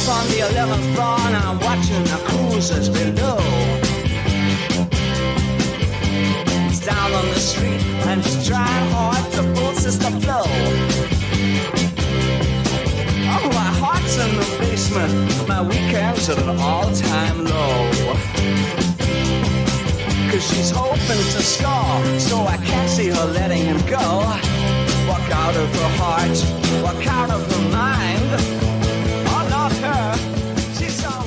On the 11th floor and I'm watching the cruisers below. He's down on the street and he's trying hard to process the flow. Oh, my heart's in the basement, my weekends at an all-time low. Cause she's hoping to score, so I can't see her letting him go. Walk out of her heart, walk out of her mind.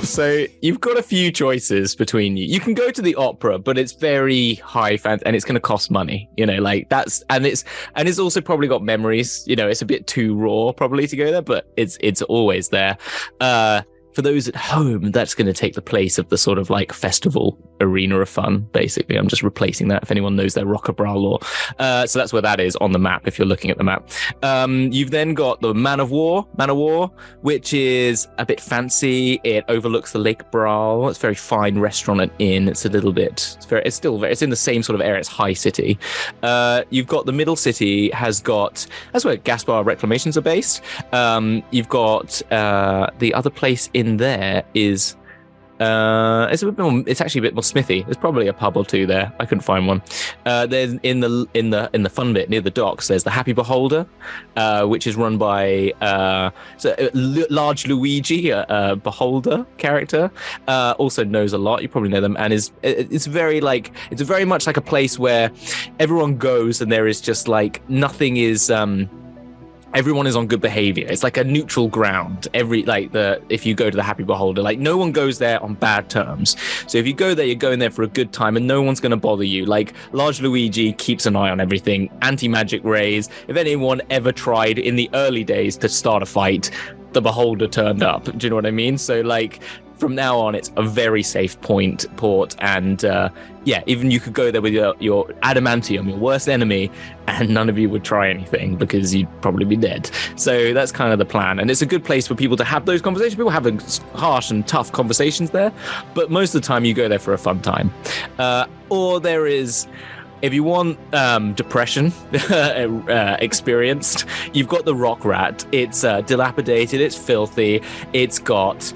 So you've got a few choices between you. You can go to the opera, but it's very high fantasy and it's going to cost money, you know, like that's, and it's also probably got memories, you know, it's a bit too raw probably to go there, but it's always there. For those at home, that's going to take the place of the sort of like festival arena of fun, basically. I'm just replacing that if anyone knows their Rockabrow lore. So that's where that is on the map, if you're looking at the map. You've then got the Man of War, which is a bit fancy. It overlooks the Lake Brawl. It's a very fine restaurant and inn. It's a little bit, it's in the same sort of area. It's high city. You've got the Middle City that's where Gaspar Reclamations are based. You've got the other place in there is it's actually a bit more smithy. There's probably a pub or two there. I couldn't find one. There's in the fun bit near the docks. There's the Happy Beholder, which is run by large Luigi, a beholder character. Also knows a lot. You probably know them, and it's very much like a place where everyone goes, and there is just like nothing is. Everyone is on good behavior. It's like a neutral ground. If you go to the Happy Beholder, like no one goes there on bad terms. So if you go there, you're going there for a good time and no one's going to bother you. Like large Luigi keeps an eye on everything. Anti-magic rays. If anyone ever tried in the early days to start a fight, the Beholder turned up. Do you know what I mean? So like from now on, it's a very safe port, and even you could go there with your adamantium, your worst enemy, and none of you would try anything because you'd probably be dead. So that's kind of the plan, and it's a good place for people to have those conversations. People having harsh and tough conversations there, but most of the time you go there for a fun time. Or there is, if you want depression experienced, you've got the Rock Rat. It's dilapidated, it's filthy, it's got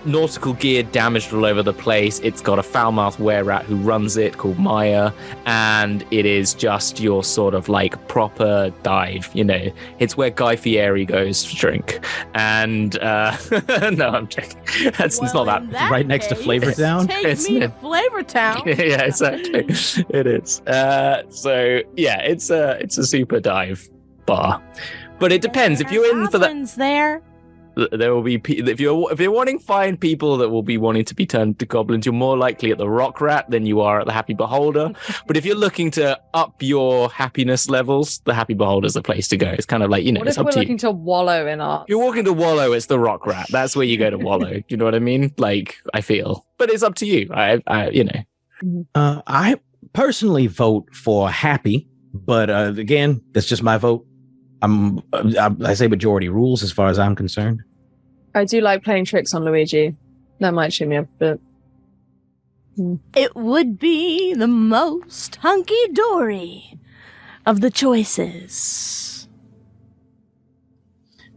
nautical gear damaged all over the place. It's got a foul-mouthed were-rat who runs it called Maya, and it is just your sort of like proper dive, you know. It's where Guy Fieri goes to drink. And no, I'm joking. It's not that. Right next to Flavor Town? Take me to Flavor Town. Yeah, exactly. It is. So yeah, it's a super dive bar. But it depends. If you're in for that, there will be if you're wanting to find people that will be wanting to be turned to goblins, you're more likely at the Rock Rat than you are at the Happy Beholder. But if you're looking to up your happiness levels, the Happy Beholder is the place to go. It's kind of like, you know, what it's if up we're to looking you. to wallow in art? If you're walking to wallow, it's the Rock Rat. That's where you go to wallow. Do you know what I mean? Like, I feel, but it's up to you. I you know. I personally vote for Happy, but again, that's just my vote. I say majority rules as far as I'm concerned. I do like playing tricks on Luigi. That might cheer me up a bit. It would be the most hunky-dory of the choices.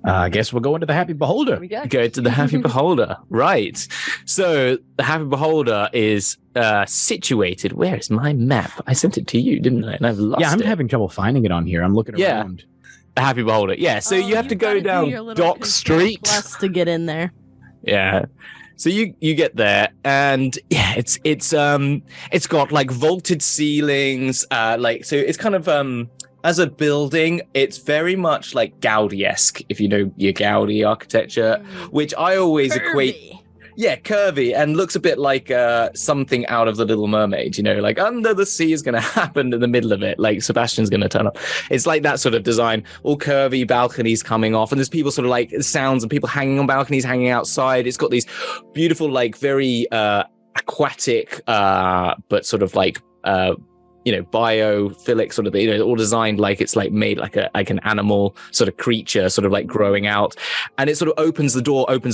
I guess we're going to the Happy Beholder. Go to the Happy Beholder. Right. So the Happy Beholder is situated. Where is my map? I sent it to you, didn't I? And I've lost it. Yeah, I'm having trouble finding it on here. I'm looking around. The Happy Beholder. Yeah, so you have to go down Dock Street. Plus to get in there. Yeah. So you get there, and yeah, it's got like vaulted ceilings, so it's kind of as a building, it's very much like Gaudi-esque, if you know your Gaudi architecture, which I always equate. Yeah, curvy, and looks a bit like something out of The Little Mermaid, you know, like under the sea is going to happen in the middle of it, like Sebastian's going to turn up. It's like that sort of design, all curvy, balconies coming off, and there's people sort of like sounds and people hanging on balconies, hanging outside. It's got these beautiful, like very aquatic, but sort of like biophilic sort of, all designed like it's like made like an animal sort of creature, sort of like growing out. And it sort of opens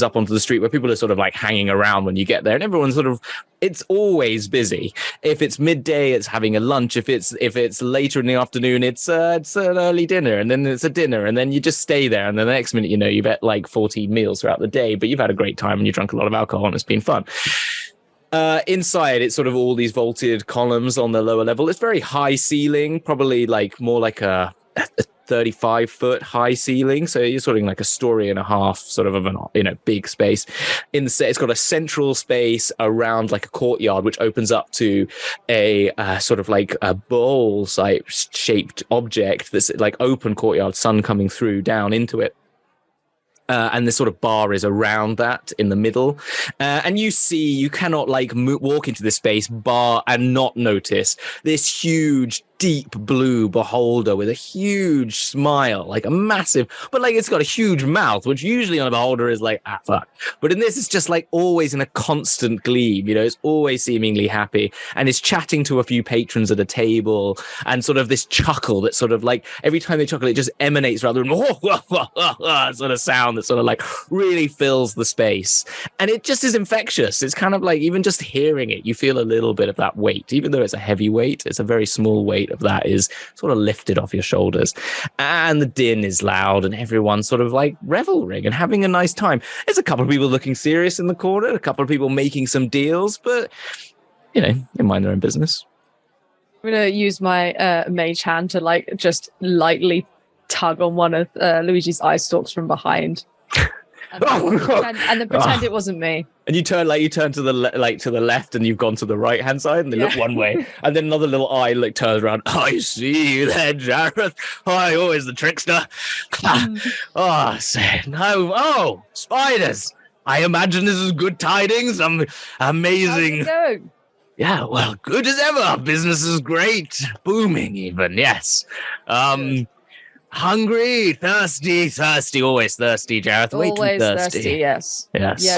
up onto the street where people are sort of like hanging around when you get there, and everyone's sort of, it's always busy. If it's midday, it's having a lunch. If it's later in the afternoon, it's an early dinner, and then it's a dinner, and then you just stay there. And then the next minute, you've had like 14 meals throughout the day, but you've had a great time and you drunk a lot of alcohol and it's been fun. Inside, it's sort of all these vaulted columns on the lower level. It's very high ceiling, probably like more like a 35-foot high ceiling. So you're sort of like a story and a half sort of an, big space. It's got a central space around like a courtyard, which opens up to a sort of like a bowl-like shaped object that's like open courtyard, sun coming through down into it. And this sort of bar is around that in the middle. And you cannot like walk into this space, bar, and not notice this huge, deep blue beholder with a huge smile, like a massive, but like it's got a huge mouth, which usually on a beholder is like, fuck. But in this, it's just like always in a constant gleam, it's always seemingly happy. And it's chatting to a few patrons at a table, and sort of this chuckle that sort of like every time they chuckle, it just emanates rather than sort of sound that sort of like really fills the space. And it just is infectious. It's kind of like even just hearing it, you feel a little bit of that weight, even though it's a heavy weight, it's a very small weight of that is sort of lifted off your shoulders. And the din is loud, and everyone's sort of like reveling and having a nice time. There's a couple of people looking serious in the corner, a couple of people making some deals, but they mind their own business. I'm gonna use my mage hand to like just lightly tug on one of Luigi's eye stalks from behind. And then pretend it wasn't me. And you turn to the left, and you've gone to the right hand side, and they look one way, and then another little eye turns around. I see you there, Jareth. Always the trickster. Oh, spiders! I imagine this is good tidings. Amazing. How's it going? Yeah, well, good as ever. Business is great, booming even. Yes. Hungry, thirsty, always thirsty, Jareth. Always thirsty, yes.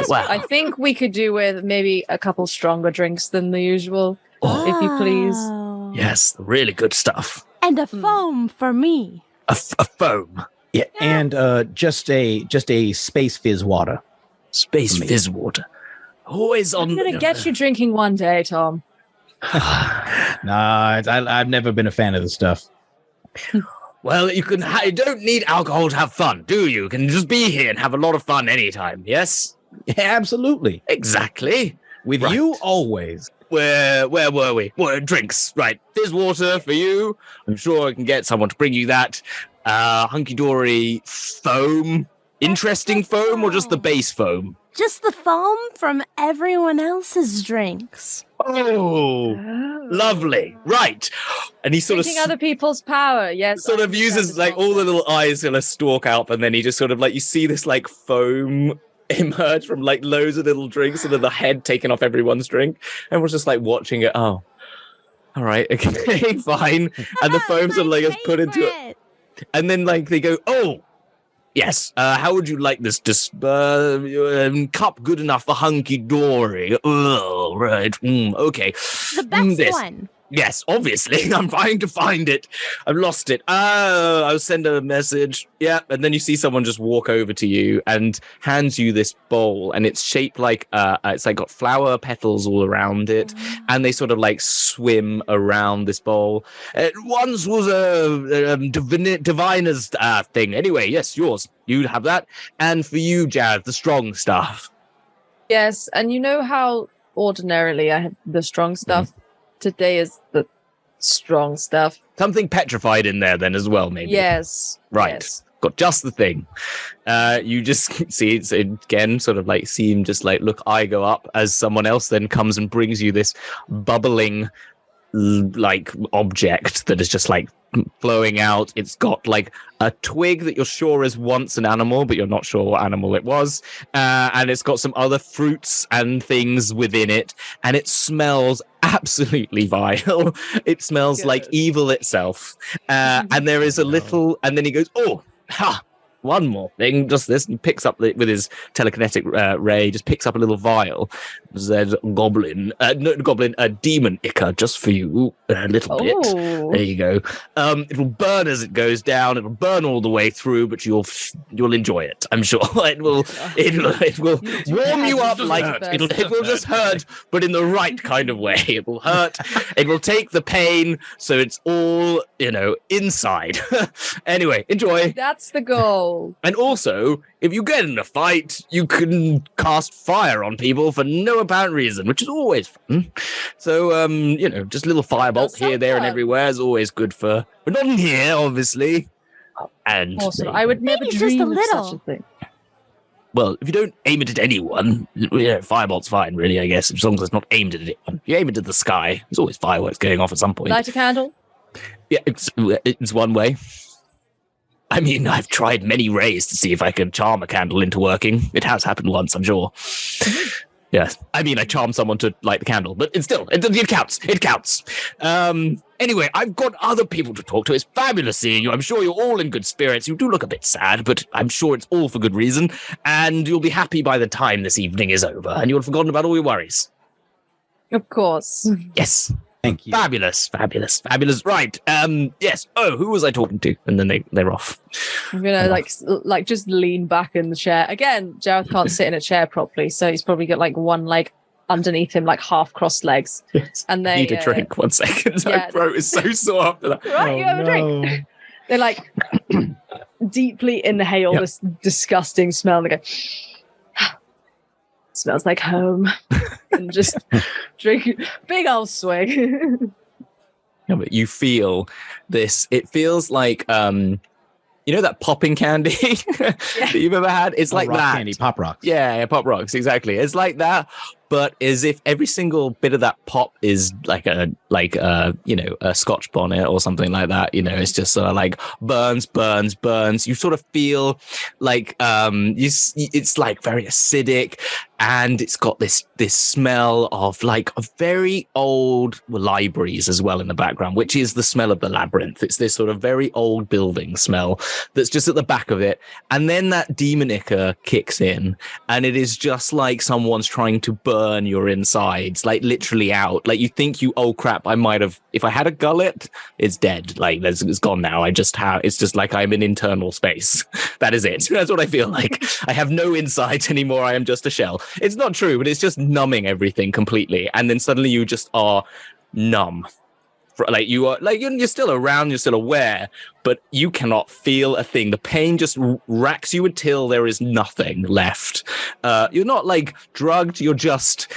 Well, I think we could do with maybe a couple stronger drinks than the usual, if you please. Yes, really good stuff. And a foam for me. A foam. Yeah, and just a space fizz water. Space fizz water. Always on. I'm gonna get you drinking one day, Tom. Nah, I've never been a fan of the stuff. Well, you don't need alcohol to have fun, do you? You can just be here and have a lot of fun anytime, yes? Yeah, absolutely. Exactly. With you, always. Where were we? Well, drinks, right. Fizz water for you. I'm sure I can get someone to bring you that. Hunky Dory foam. Interesting foam, or just the base foam? Just the foam from everyone else's drinks. Oh, lovely. Right. And he sort Drinking other people's power, yes. Sort of uses like all the little eyes gonna stalk out, and then he just sort of like, you see this like foam emerge from like loads of little drinks, and then the head taking off everyone's drink. And we're just like watching it. Oh, all right, okay, fine. And the foams are like put into it. And then like they go, oh, yes. How would you like this cup good enough for Hunky Dory? Oh, right. Okay. The best one. Yes, obviously. I'm trying to find it. I've lost it. I'll send a message. Yeah. And then you see someone just walk over to you and hands you this bowl. And it's shaped like, it's like got flower petals all around it. And they sort of like swim around this bowl. It once was a diviner's thing. Anyway, yes, yours. You'd have that. And for you, Jareth, the strong stuff. Yes. And you know how ordinarily I have the strong stuff? Today is the strong stuff. Something petrified in there then as well, maybe. Yes. Right. Yes. Got just the thing. You just see it again, sort of like see him just like look eye go up as someone else then comes and brings you this bubbling like object that is just like flowing out. It's got like a twig that you're sure is once an animal, but you're not sure what animal it was. And it's got some other fruits and things within it. And it smells absolutely vile. It smells like evil itself. And there is a little, and then he goes, oh, ha, one more thing, just this. He picks up with his telekinetic ray, just picks up a little vial. Says Goblin, not Goblin, a demon ichor, just for you, a little bit. There you go. It'll burn as it goes down. It'll burn all the way through, but you'll enjoy it. I'm sure it will warm you up like it will just hurt, but in the right kind of way. It will hurt. It will take the pain, so it's all inside. Anyway, enjoy. That's the goal. And also, if you get in a fight, you can cast fire on people for no apparent reason, which is always fun. So, just a little firebolt here, there, and everywhere is always good for. But not in here, obviously. And awesome. I would never dream of such a thing. Well, if you don't aim it at anyone, firebolt's fine, really, I guess, as long as it's not aimed at anyone. If you aim it at the sky, there's always fireworks going off at some point. Light a candle? Yeah, it's one way. I mean, I've tried many rays to see if I can charm a candle into working. It has happened once, I'm sure. Yes. I mean, I charmed someone to light the candle, but it counts. It counts. Anyway, I've got other people to talk to. It's fabulous seeing you. I'm sure you're all in good spirits. You do look a bit sad, but I'm sure it's all for good reason. And you'll be happy by the time this evening is over, and you'll have forgotten about all your worries. Of course. Yes. Thank you. Fabulous. Right. Yes. Oh, who was I talking to? And then they're off. I'm gonna like just lean back in the chair. Again, Jareth can't sit in a chair properly, so he's probably got like one leg underneath him, like half crossed legs. Yes. And they need a drink. 1 second. My throat is so sore after that. Right, you have a drink. They like deeply inhale this disgusting smell and they go, smells like home. And just drink big old swig. Yeah, but you feel this. It feels like that popping candy that you've ever had. It's like rock that. Candy, Pop Rocks. Yeah, Pop Rocks, exactly. It's like that, but as if every single bit of that pop is like a Scotch bonnet or something like that. It's just sort of like burns. You sort of feel like it's like very acidic, and it's got this smell of like a very old libraries as well in the background, which is the smell of the labyrinth. It's this sort of very old building smell that's just at the back of it, and then that demon ichor kicks in, and it is just like someone's trying to burn your insides, like literally out. Like you think oh crap, I might have, if I had a gullet, it's dead. Like it's gone now. It's just like I'm in internal space. That is it. That's what I feel like. I have no insides anymore. I am just a shell. It's not true, but it's just numbing everything completely. And then suddenly you just are numb. Like you are, like you're still around, you're still aware, but you cannot feel a thing. The pain just racks you until there is nothing left. You're not like drugged. You just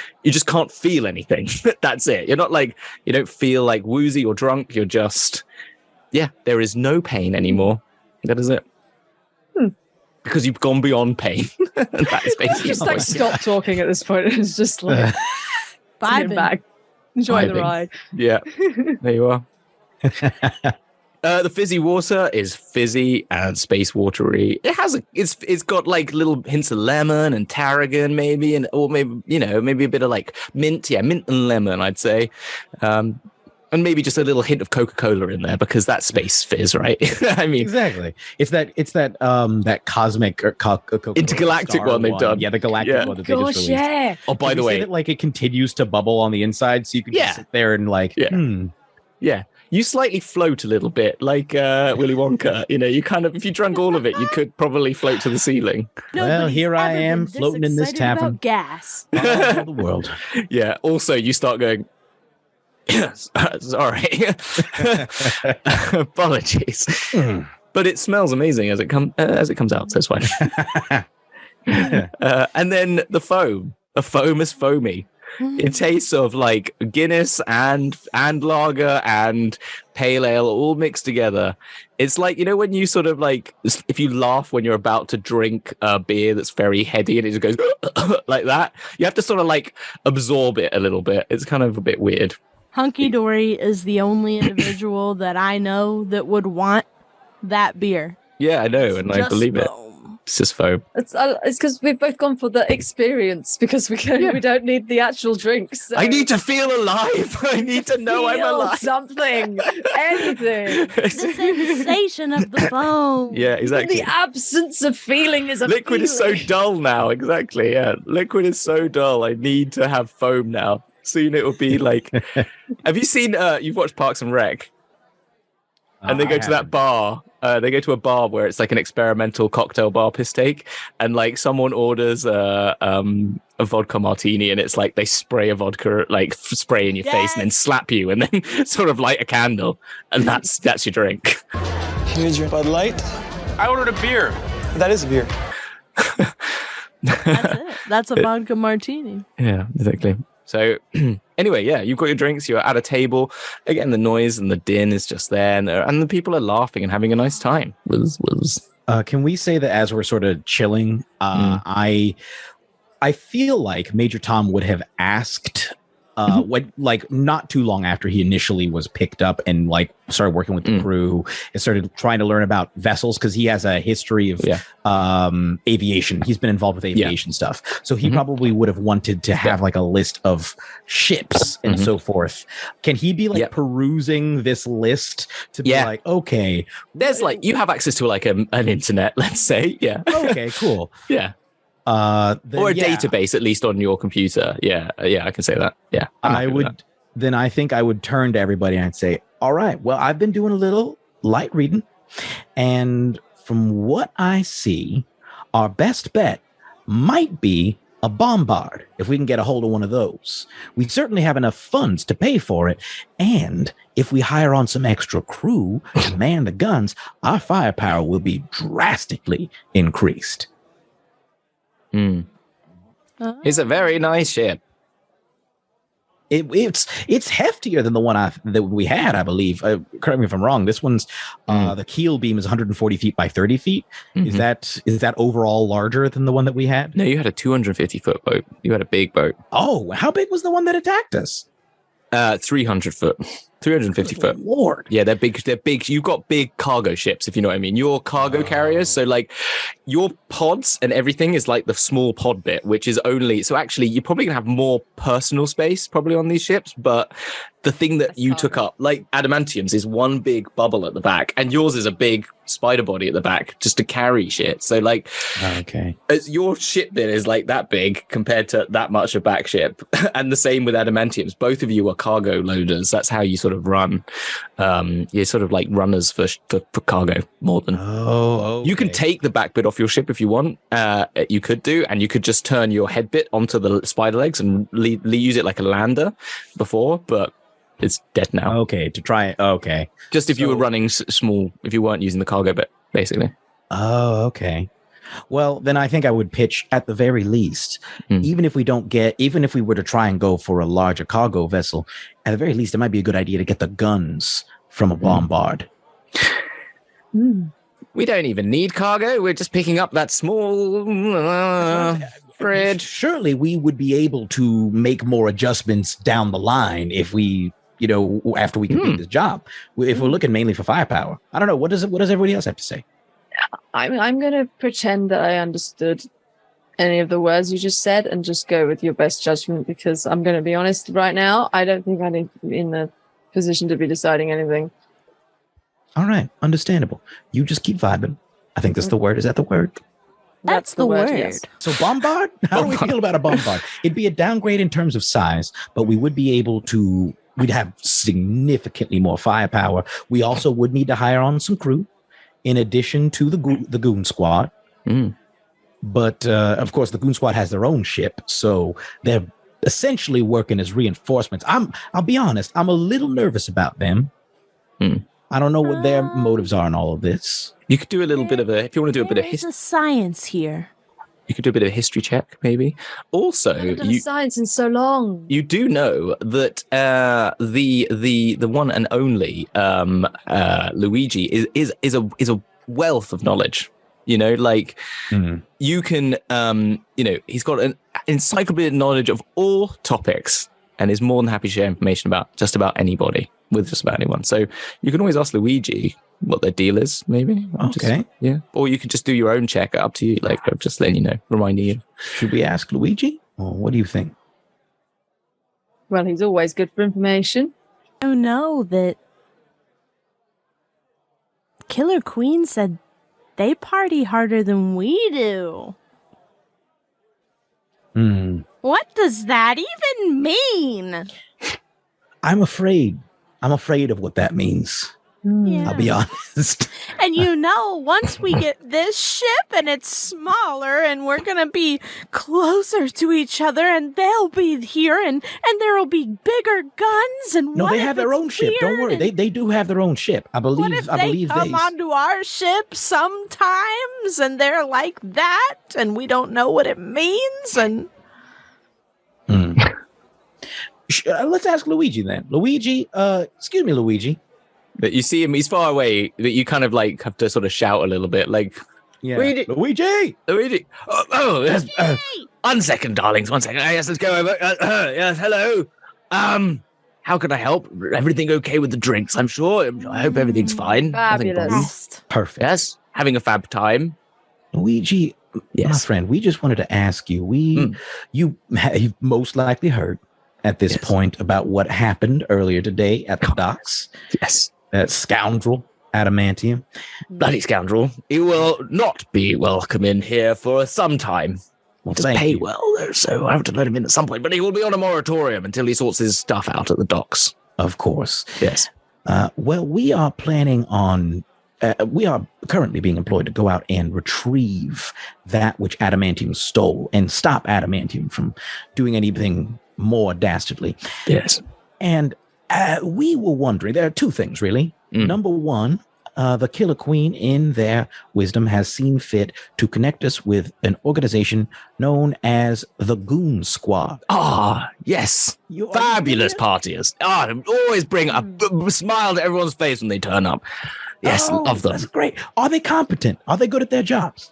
can't feel anything. That's it. You're not like, you don't feel like woozy or drunk. You're just, there is no pain anymore. That is it. Because you've gone beyond pain. That's basically just like stop talking at this point. It's just like Vibing. back. Enjoy the ride. Yeah, there you are. The fizzy water is fizzy and space watery. It's got like little hints of lemon and tarragon maybe, or maybe a bit of like mint. Yeah, mint and lemon, I'd say. And maybe just a little hint of Coca-Cola in there because that's space fizz, right? I mean, exactly. It's that cosmic or intergalactic one they've done. Yeah, the galactic one that they just released. Yeah. Oh, by the way, that, like it continues to bubble on the inside, so you can just sit there and like, yeah. You slightly float a little bit, like Willy Wonka. You kind of, if you drank all of it, you could probably float to the ceiling. Well, here I am floating in this tavern. About gas. All over the world. Yeah. Also, you start going. Sorry. Apologies. But it smells amazing as it comes out, so it's fine. And then the foam. A foam is foamy. It tastes of like Guinness and lager and pale ale all mixed together. It's like, when you sort of like, if you laugh when you're about to drink a beer that's very heady and it just goes like that, you have to sort of like absorb it a little bit. It's kind of a bit weird. Hunky Dory is the only individual that I know that would want that beer. Yeah, I know, and I believe it. It's just foam. It's because we've both gone for the experience because we don't need the actual drinks. So I need to feel alive. I need to know I'm feel alive. something, anything. The sensation of the foam. Yeah, exactly. The absence of feeling is a Liquid is so feeling. dull now. Exactly. Yeah. Liquid is so dull. I need to have foam now. Soon it will be like. Have you seen? You've watched Parks and Rec, and they go to that bar. They go to a bar where it's like an experimental cocktail bar piss take, and like someone orders a vodka martini, and it's like they spray a vodka like spray in your face and then slap you, and then sort of light a candle, and that's your drink. Here's your Bud Light. I ordered a beer. That is a beer. That's it. That's a vodka martini. Yeah, exactly. So anyway, yeah, you've got your drinks, you're at a table. Again, the noise and the din is just there, and the people are laughing and having a nice time. Can we say that as we're sort of chilling, I feel like Major Tom would have asked when, like, not too long after he initially was picked up and like started working with the crew and started trying to learn about vessels, because he has a history of aviation. He's been involved with aviation stuff, so he probably would have wanted to have like a list of ships and so forth. Can he be like perusing this list to be like, okay, there's like, you have access to like an internet, let's say. Okay, cool. Or a database, at least on your computer. I can say that. I think I would turn to everybody and I'd say, all right, well, I've been doing a little light reading, and from what I see, our best bet might be a bombard. If we can get a hold of one of those, we certainly have enough funds to pay for it, and if we hire on some extra crew to man the guns, our firepower will be drastically increased. It's a very nice ship. It's heftier than the one that we had, I believe. Correct me if I'm wrong. This one's the keel beam is 140 feet by 30 feet. Is that overall larger than the one that we had? No, you had a 250-foot boat. You had a big boat. Oh, how big was the one that attacked us? 300 foot. 350 foot. Lord. Yeah, they're big. They're big. You've got big cargo ships, if you know what I mean. Your cargo carriers. So like your pods and everything is like the small pod bit, which is only, so actually you're probably gonna have more personal space probably on these ships, but the thing that you took up, like adamantium's, is one big bubble at the back, and yours is a big spider body at the back just to carry shit. So like, okay, your ship bit is like that big compared to that much of back ship. And the same with adamantium's. Both of you are cargo loaders. That's how you sort of run. You're sort of like runners for cargo more than. Okay. You can take the back bit off your ship if you want. You could do, and you could just turn your head bit onto the spider legs and use it like a lander before, but it's dead now. Okay, to try it. Okay. Just if you were running small, if you weren't using the cargo bit, basically. Oh, okay. Well, then I think I would pitch at the very least, even if we were to try and go for a larger cargo vessel, at the very least, it might be a good idea to get the guns from a bombard. We don't even need cargo. We're just picking up that small fridge. Surely we would be able to make more adjustments down the line if we, after we complete this job. If we're looking mainly for firepower, I don't know. What does everybody else have to say? I'm going to pretend that I understood any of the words you just said and just go with your best judgment, because I'm going to be honest right now. I don't think I'm in the position to be deciding anything. All right. Understandable. You just keep vibing. I think that's the word. Is that the word? That's the word. Yes. So bombard? How do we feel about a bombard? It'd be a downgrade in terms of size, but we would be able to, we'd have significantly more firepower. We also would need to hire on some crew in addition to the goon squad. But of course, the goon squad has their own ship, so they're essentially working as reinforcements. I'll be honest, I'm a little nervous about them. I don't know what their motives are in all of this. You could do a little bit of if you want to do a bit of history. There's a science here. You could do a bit of a history check, maybe. Also, I haven't done science in so long. You do know that the one and only Luigi is a wealth of knowledge. You can he's got an encyclopedia knowledge of all topics and is more than happy to share information about just about anybody with just about anyone. So you can always ask Luigi what their deal is, maybe. Okay. Yeah. Or you could just do your own check. Up to you. Like, I'm just letting you know, reminding you. Should we ask Luigi? Or what do you think? Well, he's always good for information. Oh no, that Killer Queen said they party harder than we do. What does that even mean? I'm afraid of what that means. Yeah. I'll be honest. And once we get this ship and it's smaller and we're going to be closer to each other and they'll be here and there'll be bigger guns and No, they have their own ship. Don't worry. They do have their own ship. I believe what if they come onto our ship sometimes and they're like that and we don't know what it means and let's ask Luigi then. Luigi, excuse me, Luigi. But you see him, he's far away, that you kind of like have to sort of shout a little bit, like, Yeah. Luigi! Yes. 1 second, darlings, 1 second. Yes, let's go over. Yes, hello. How can I help? Everything okay with the drinks, I'm sure? I hope everything's fine. Nothing wrong. Fabulous. Perfect. Yes, having a fab time. Luigi, my Yes. friend, we just wanted to ask you. You've most likely heard at this Yes. point about what happened earlier today at the docks. Yes. That scoundrel, Adamantium. Bloody scoundrel. He will not be welcome in here for some time. Well, Does thank pay you. well, though, so I have to let him in at some point. But he will be on a moratorium until he sorts his stuff out at the docks. Of course. Yes. Well, we are planning on. We are currently being employed to go out and retrieve that which Adamantium stole and stop Adamantium from doing anything more dastardly. Yes. And we were wondering, there are two things, really. Number one, the Killer Queen, in their wisdom, has seen fit to connect us with an organization known as the Goon Squad. Ah, yes. Fabulous partiers. Always bring a smile to everyone's face when they turn up. Yes, love them. That's great. Are they competent? Are they good at their jobs?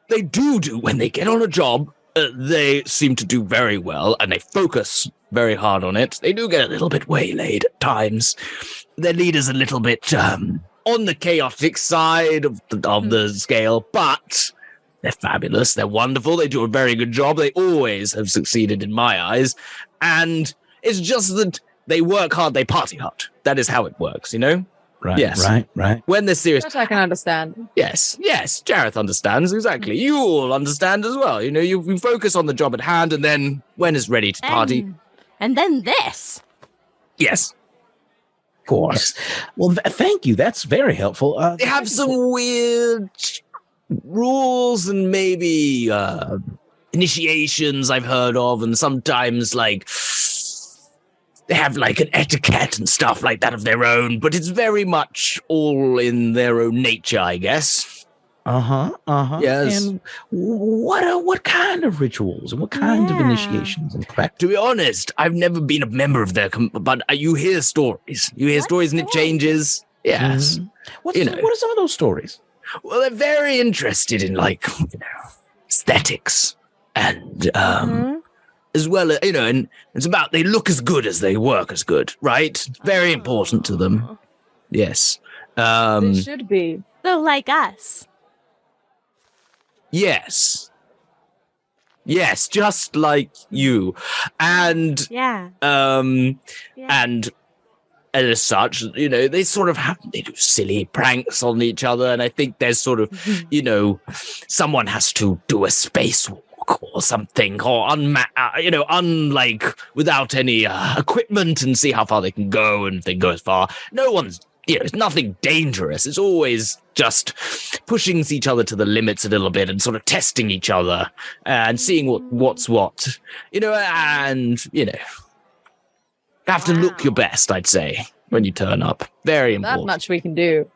They do when they get on a job. They seem to do very well, and they focus very hard on it. They do get a little bit waylaid at times. Their leader's a little bit on the chaotic side of the scale, but they're fabulous. They're wonderful. They do a very good job. They always have succeeded in my eyes. And it's just that they work hard, they party hard. That is how it works, you know? Right, Yes. right. When they're serious. That I can understand. Yes, Jareth understands, exactly. You all understand as well. You know, you focus on the job at hand, and then when it's ready to party. And then this. Yes. Of course. Well, thank you. That's very helpful. They have some weird rules and maybe initiations I've heard of, and sometimes, like, they have, like, an etiquette and stuff like that of their own, but it's very much all in their own nature, I guess. Yes. And what kind of rituals and what kind of initiations and practice? To be honest, I've never been a member of their, but you hear stories. You hear stories and it changes. Yes. What are some of those stories? Well, they're very interested in, like, aesthetics and as well, and it's about they look as good as they work as good, right? It's very important to them. Yes. They should be. So like us. Yes, just like you. And and as such, they sort of they do silly pranks on each other, and I think there's sort of, someone has to do a spacewalk or something, or unlike without any equipment, and see how far they can go, and if they go as far. No one's, it's nothing dangerous. It's always just pushing each other to the limits a little bit and sort of testing each other and seeing what's what, and have to look your best, I'd say, when you turn up. Very important. That much we can do.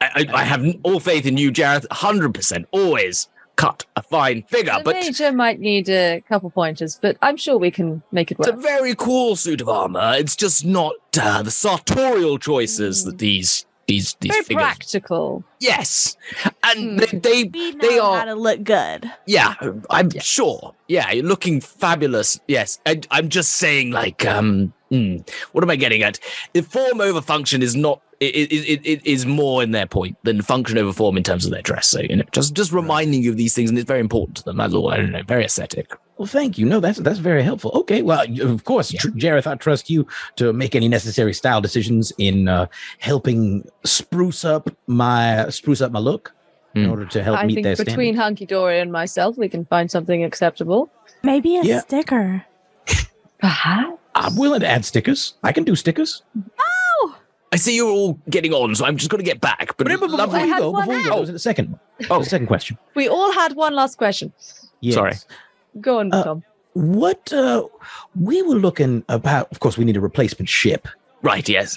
I have all faith in you, Jareth. 100%. Always cut a fine figure. The but Major might need a couple pointers, but I'm sure we can make it work. It's a very cool suit of armor. It's just not the sartorial choices that these very figures. Practical. Yes, and they know are how to look good. Yeah, I'm sure. Yeah, you're looking fabulous. Yes, I'm just saying, like, what am I getting at? The form over function is not it is more in their point than function over form in terms of their dress. So, just reminding you of these things, and it's very important to them. That's all. I don't know. Very aesthetic. Well, thank you. No, that's very helpful. Okay, well, of course, Jareth, I trust you to make any necessary style decisions in helping spruce up my look in order to help meet their I think between Hunky, Dory, and myself, we can find something acceptable. Maybe a sticker. Perhaps. I'm willing to add stickers. I can do stickers. I see you're all getting on, so I'm just going to get back. But Before you go, there was a second. Oh, the second question. We all had one last question. Yes. Sorry. Go on, Tom. What we were looking about? Of course, we need a replacement ship. Right. Yes.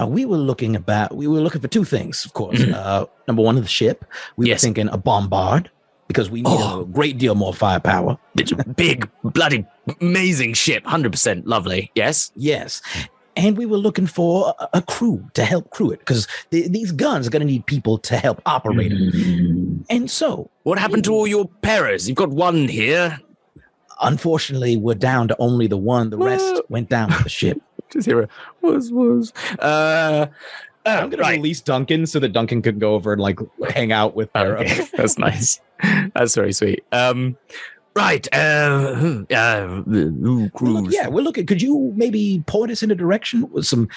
We were looking for two things. Of course, number one, the ship. We were thinking a bombard because we need a great deal more firepower. Big, bloody, amazing ship. 100% lovely. Yes. Yes. And we were looking for a crew to help crew it because these guns are going to need people to help operate them. And so, what happened to all your paras? You've got one here. Unfortunately, we're down to only the one. The rest went down with the ship. Just hear was. I'm going to release Duncan so that Duncan could go over and like hang out with her. Okay. That's nice. That's very sweet. Right. Cruise. We're looking. Could you maybe point us in a direction with some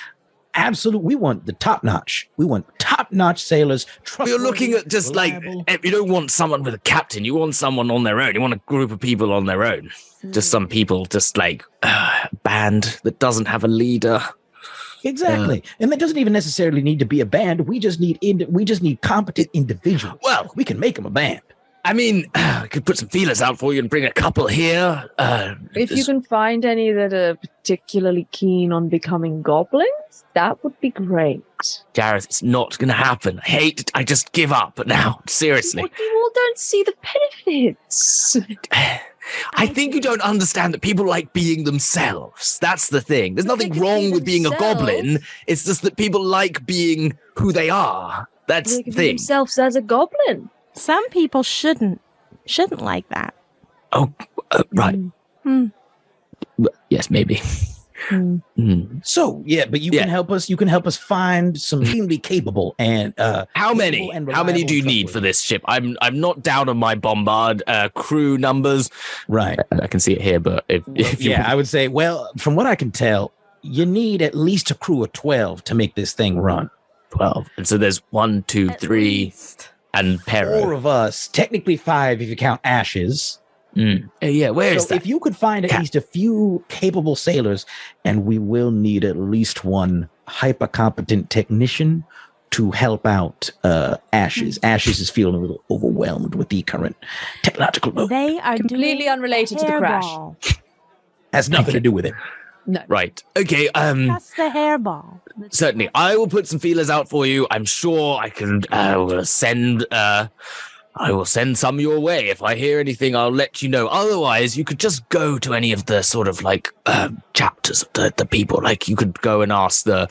absolute? We want the top notch. We want top notch sailors. You're looking at just reliable. You don't want someone with a captain. You want someone on their own. You want a group of people on their own. Just some people, just like a band that doesn't have a leader. Exactly, and that doesn't even necessarily need to be a band. We just need competent individuals. Well, we can make them a band. I mean, I could put some feelers out for you and bring a couple here. If you can find any that are particularly keen on becoming goblins, that would be great. Jareth, it's not going to happen. I just give up now. Seriously. Well, you all don't see the benefits. I think you don't understand that people like being themselves. That's the thing. There's nothing wrong with being a goblin. It's just that people like being who they are. That's the thing. Themselves as a goblin. Some people shouldn't like that. Oh, right. Yes, maybe. So, but you can help us. You can help us find some extremely capable and how many do you need for this ship? I'm not down on my bombard crew numbers. Right, I can see it here, but if you I would say, well, from what I can tell, you need at least a crew of 12 to make this thing run. 12, and so there's 1, 2, 3. And Pero. 4 of us, technically 5 if you count Ashes. Where is that? If you could find at least a few capable sailors, and we will need at least one hyper competent technician to help out Ashes. Ashes is feeling a little overwhelmed with the current technological load. They are completely unrelated to the crash. Has nothing to do with it. No. Right. Okay. That's the hairball. Certainly. I will put some feelers out for you. I'm sure I can I will send some your way. If I hear anything, I'll let you know. Otherwise, you could just go to any of the sort of like chapters of the people. Like you could go and ask the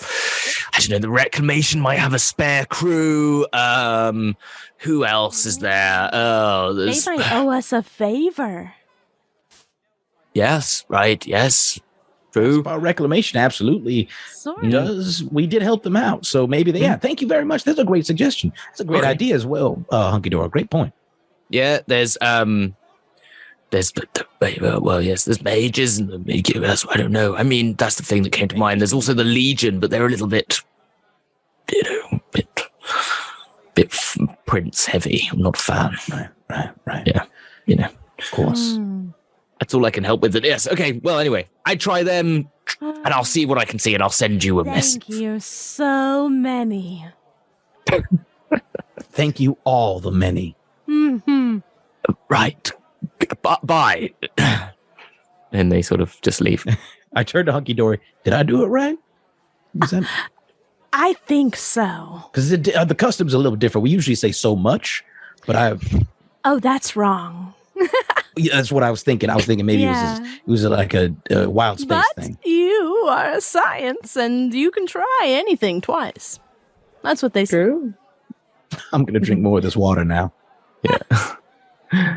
Reclamation might have a spare crew. Who else is there? They might owe us a favor. Yes. Right. Yes. True. About Reclamation, absolutely does. We did help them out, so maybe thank you very much. That's a great suggestion. That's a great idea as well, Hunky Dory. Great point. Yeah, there's mages and I don't know. I mean, that's the thing that came to mind. There's also the Legion, but they're a little bit, bit Prince heavy. I'm not a fan. Right. Yeah, of course. That's all I can help with it. Yes. Okay. Well, anyway, I try them and I'll see what I can see and I'll send you a message. Thank you so many. Thank you all the many. Right. Bye. And they sort of just leave. I turned to Hunky Dory. Did I do it right? I think so. Because the custom's a little different. We usually say so much, but Oh, that's wrong. Yeah, that's what I was thinking. I was thinking maybe it was like a wild space thing. You are a science, and you can try anything twice. That's what they say. I'm going to drink more of this water now. Yeah.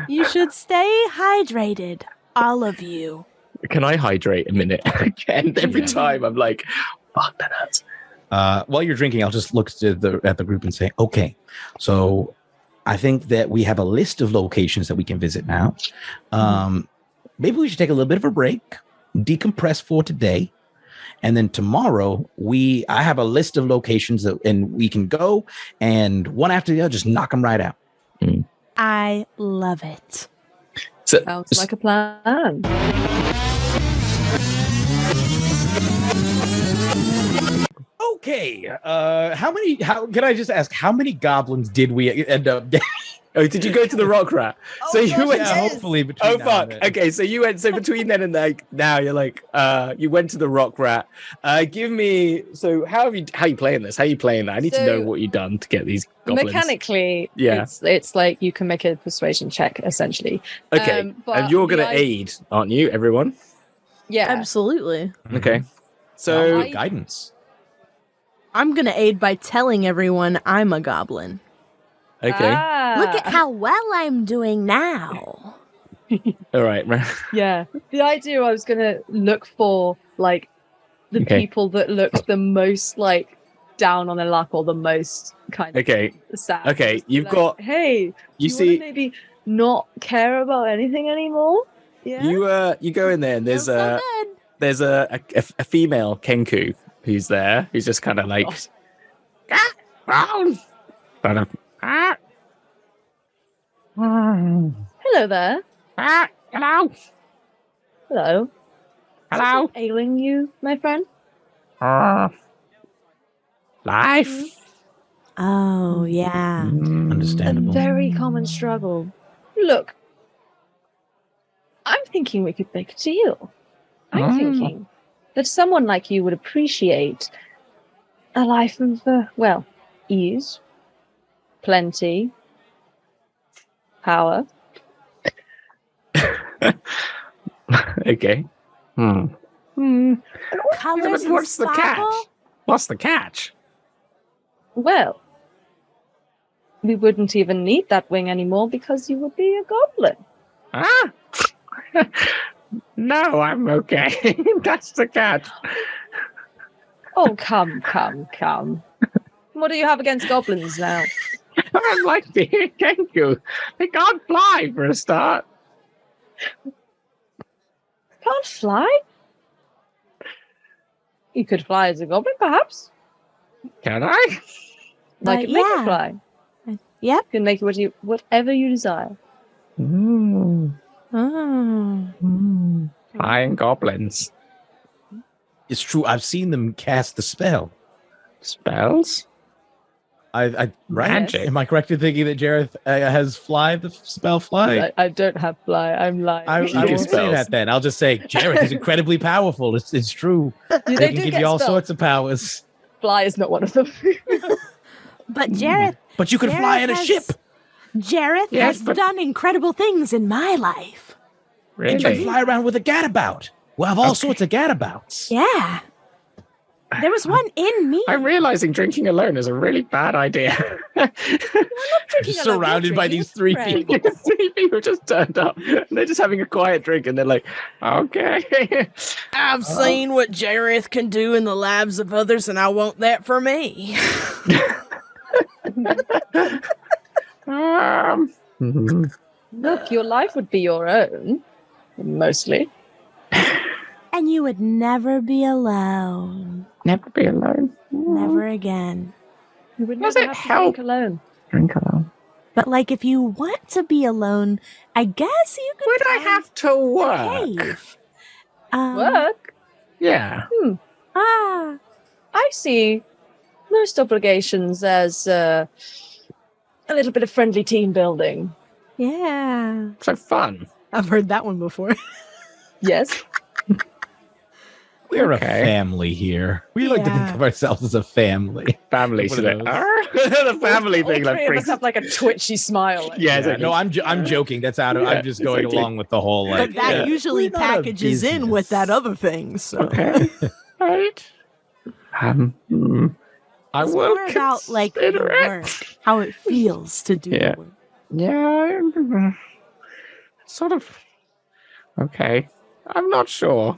You should stay hydrated, all of you. Can I hydrate a minute? And every time I'm like, fuck, that hurts. While you're drinking, I'll just look at the group and say, okay, so I think that we have a list of locations that we can visit now. Maybe we should take a little bit of a break, decompress for today. And then tomorrow, I have a list of locations and we can go, and one after the other, just knock them right out. I love it. Sounds like a plan. Okay. How can I just ask, how many goblins did we end up? Oh, did you go to the rock rat? So you went. Hopefully between. Oh now fuck! and then. Okay, so you went. So between then and now, you're like, you went to the rock rat. Give me. So how are you playing this? How are you playing that? I need to know what you've done to get these goblins. Mechanically, Yeah. it's like you can make a persuasion check essentially. Okay, but and you're gonna the aid, aren't you, everyone? Yeah. Absolutely. Okay. So guidance. I'm going to aid by telling everyone I'm a goblin. okay, Look at how well I'm doing now. all right. Yeah. The idea I was gonna look for like the Okay. people that looked the most like down on their luck or the most kind of Okay, sad. okay, Just be you've like, got- Hey, you you see, wanna maybe not care about anything anymore? Yeah. you go in there, and there's Feels so a good. there's a female Kenku who's there, who's just kind of like, kind of, Hello there. hello, Hello. Is hello, something ailing you, my friend? life. Oh, yeah. Understandable. A very common struggle. Look, I'm thinking we could make a deal. I'm thinking that someone like you would appreciate a life of, ease, plenty, power. Okay. Colors and What's the catch? sparkle? What's the catch? Well, we wouldn't even need that wing anymore because you would be a goblin. Ah. No, I'm okay. That's the catch. Oh, come. What do you have against goblins now? I'm like the Kenku. They can't fly for a start. Can't fly? You could fly as a goblin, perhaps. Can I? Like it make you yeah. fly. Yep. You can make it whatever you desire. Mm. Oh. Flying goblins. It's true. I've seen them cast the spell. Spells? I right? Magic. Am I correct in thinking that Jareth has the spell fly? I don't have fly. I'm lying. I You can won't say spells. that then. I'll just say Jareth is incredibly powerful. It's true. They They can do give get you all spells. sorts of powers. Fly is not one of them. But Jareth, But you can fly in a ship. Jareth Yes, has but- done incredible things in my life. And you can Really? fly around with a gadabout. We'll have all sorts of gadabouts. Yeah. There was one in me. I'm realizing drinking alone is a really bad idea. Surrounded by these three people. Three people just turned up. And they're just having a quiet drink, and they're like, "Okay." I've seen what Jareth can do in the lives of others, and I want that for me. Look, your life would be your own, mostly. And you would never be alone. Never be alone. Never again. You would Does never it have to help? drink alone. Drink alone. But like, if you want to be alone, I guess you could. Would I find have to a work? cave. Work? Yeah. Ah. I see most obligations as a little bit of friendly team building. Yeah. So fun. I've heard that one before. Yes. We're Okay. a family here. We like to think Yeah. of ourselves as a family. Family One of today. those. The family All thing, like three of us freaks. have like a twitchy smile. Yeah, Yeah, no, I'm joking. That's out of. Yeah, I'm just going exactly. along with the whole like. But that Yeah. usually We're not a packages in with business. that other thing. So Okay. Right. I it's will more about like the consider it. work, how it feels to do Yeah. the work. Yeah, sort of. Okay, I'm not sure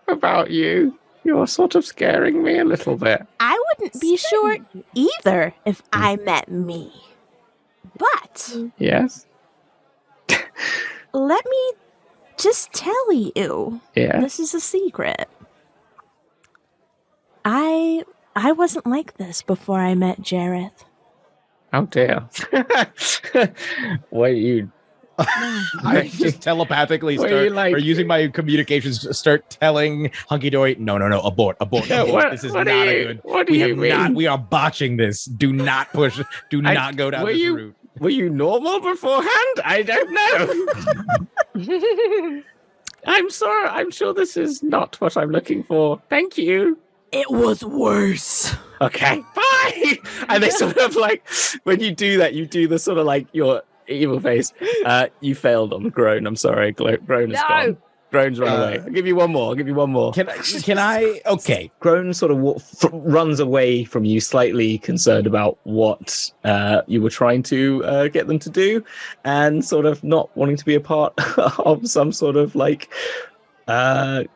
about you. You're sort of scaring me a little bit. I wouldn't be sure either if I met me. But Yes? let me just tell you. Yeah. This is a secret. I wasn't like this before I met Jareth. Oh dear. What you... I just telepathically What start you like- or using my communications to start telling Hunky Dory, no, abort. Yeah, what- This is what not do a you- good. what do We you have mean? not. We are botching this. Do not push. Do not go down were this you- route. Were you normal beforehand? I don't know. I'm sorry. I'm sure this is not what I'm looking for. Thank you. It was worse. Okay, bye. And they sort of like, when you do that, you do the sort of like your evil face. You failed on the groan. I'm sorry. Groan is No. gone. Groan's run away. I'll give you one more. Can I? Okay. Groan sort of runs away from you, slightly concerned about what you were trying to get them to do, and sort of not wanting to be a part of some sort of like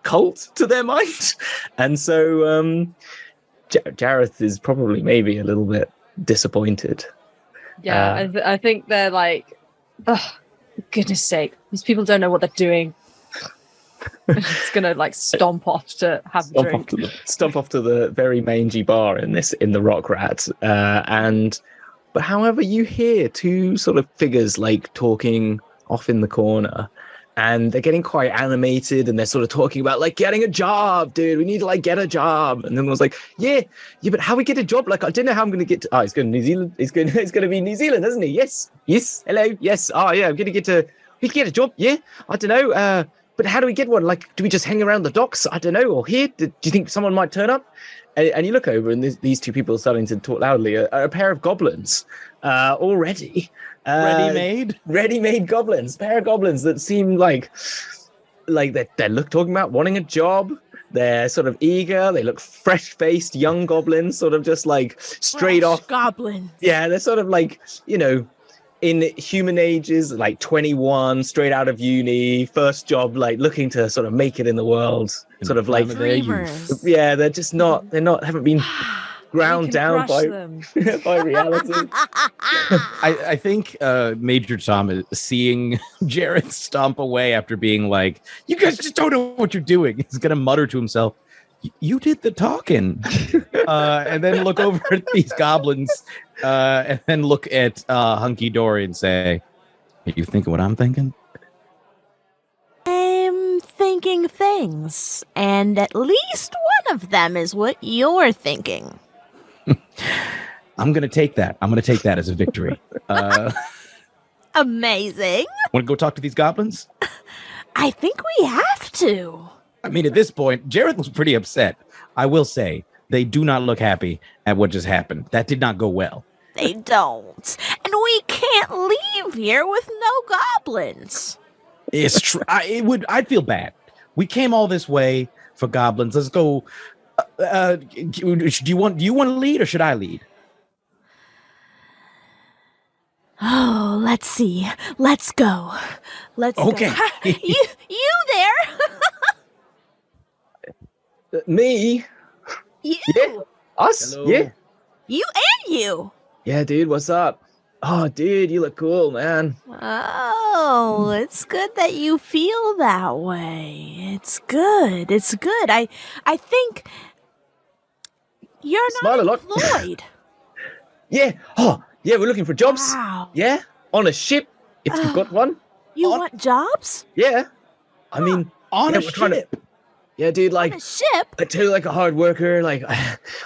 cult to their mind. And so Jareth is probably maybe a little bit disappointed. Yeah, I think they're like, oh, for goodness sake, these people don't know what they're doing. It's gonna like stomp off to have a drink. Stomp off to the very mangy bar in the Rock Rat, but however, you hear two sort of figures like talking off in the corner, and they're getting quite animated, and they're sort of talking about like getting a job, dude. We need to like get a job, and then I was like, yeah, but how we get a job? Like I don't know how I'm gonna get to. Oh, he's going to New Zealand. It's going to be New Zealand, isn't he? Yes, hello, yes. Oh yeah, I'm gonna get a job. Yeah, I don't know. But how do we get one? Like, do we just hang around the docks? I don't know. Or here? Do you think someone might turn up? And you look over, and these two people are starting to talk loudly. A pair of goblins already. Ready-made goblins. A pair of goblins that seem like they're talking about wanting a job. They're sort of eager. They look fresh-faced young goblins, sort of just like straight off. Goblins. Yeah, they're sort of like, in human ages, like 21, straight out of uni, first job, like looking to sort of make it in the world, sort of like Dreamers. yeah, they're just not, haven't been ground down by by reality. I think Major Tom is seeing Jareth stomp away after being like, "You guys just don't know what you're doing." He's gonna mutter to himself, "You did the talking," and then look over at these goblins, and then look at Hunky Dory and say, "Are you thinking what I'm thinking?" I'm thinking things, and at least one of them is what you're thinking. I'm gonna take that. I'm gonna take that as a victory. Amazing. Want to go talk to these goblins? I think we have to. I mean, at this point, Jareth was pretty upset. I will say, they do not look happy at what just happened. That did not go well. They don't. And we can't leave here with no goblins. It's true. I'd feel bad. We came all this way for goblins. Let's go. Do you want to lead or should I lead? Oh, let's see. Let's go. Let's Okay. go. You there? Me? You. Yeah. Us? Hello. Yeah. You and you. Yeah, dude, what's up? Oh, dude, you look cool, man. Oh, it's good that you feel that way. It's good. It's good. I think you're Smile a not lot. employed. Yeah. Oh, yeah, we're looking for jobs. Wow. Yeah. On a ship, if you've got one. You want jobs? Yeah. I mean, On yeah, a we're trying to- ship. yeah, dude, On like, a ship? I tell you, like a hard worker, like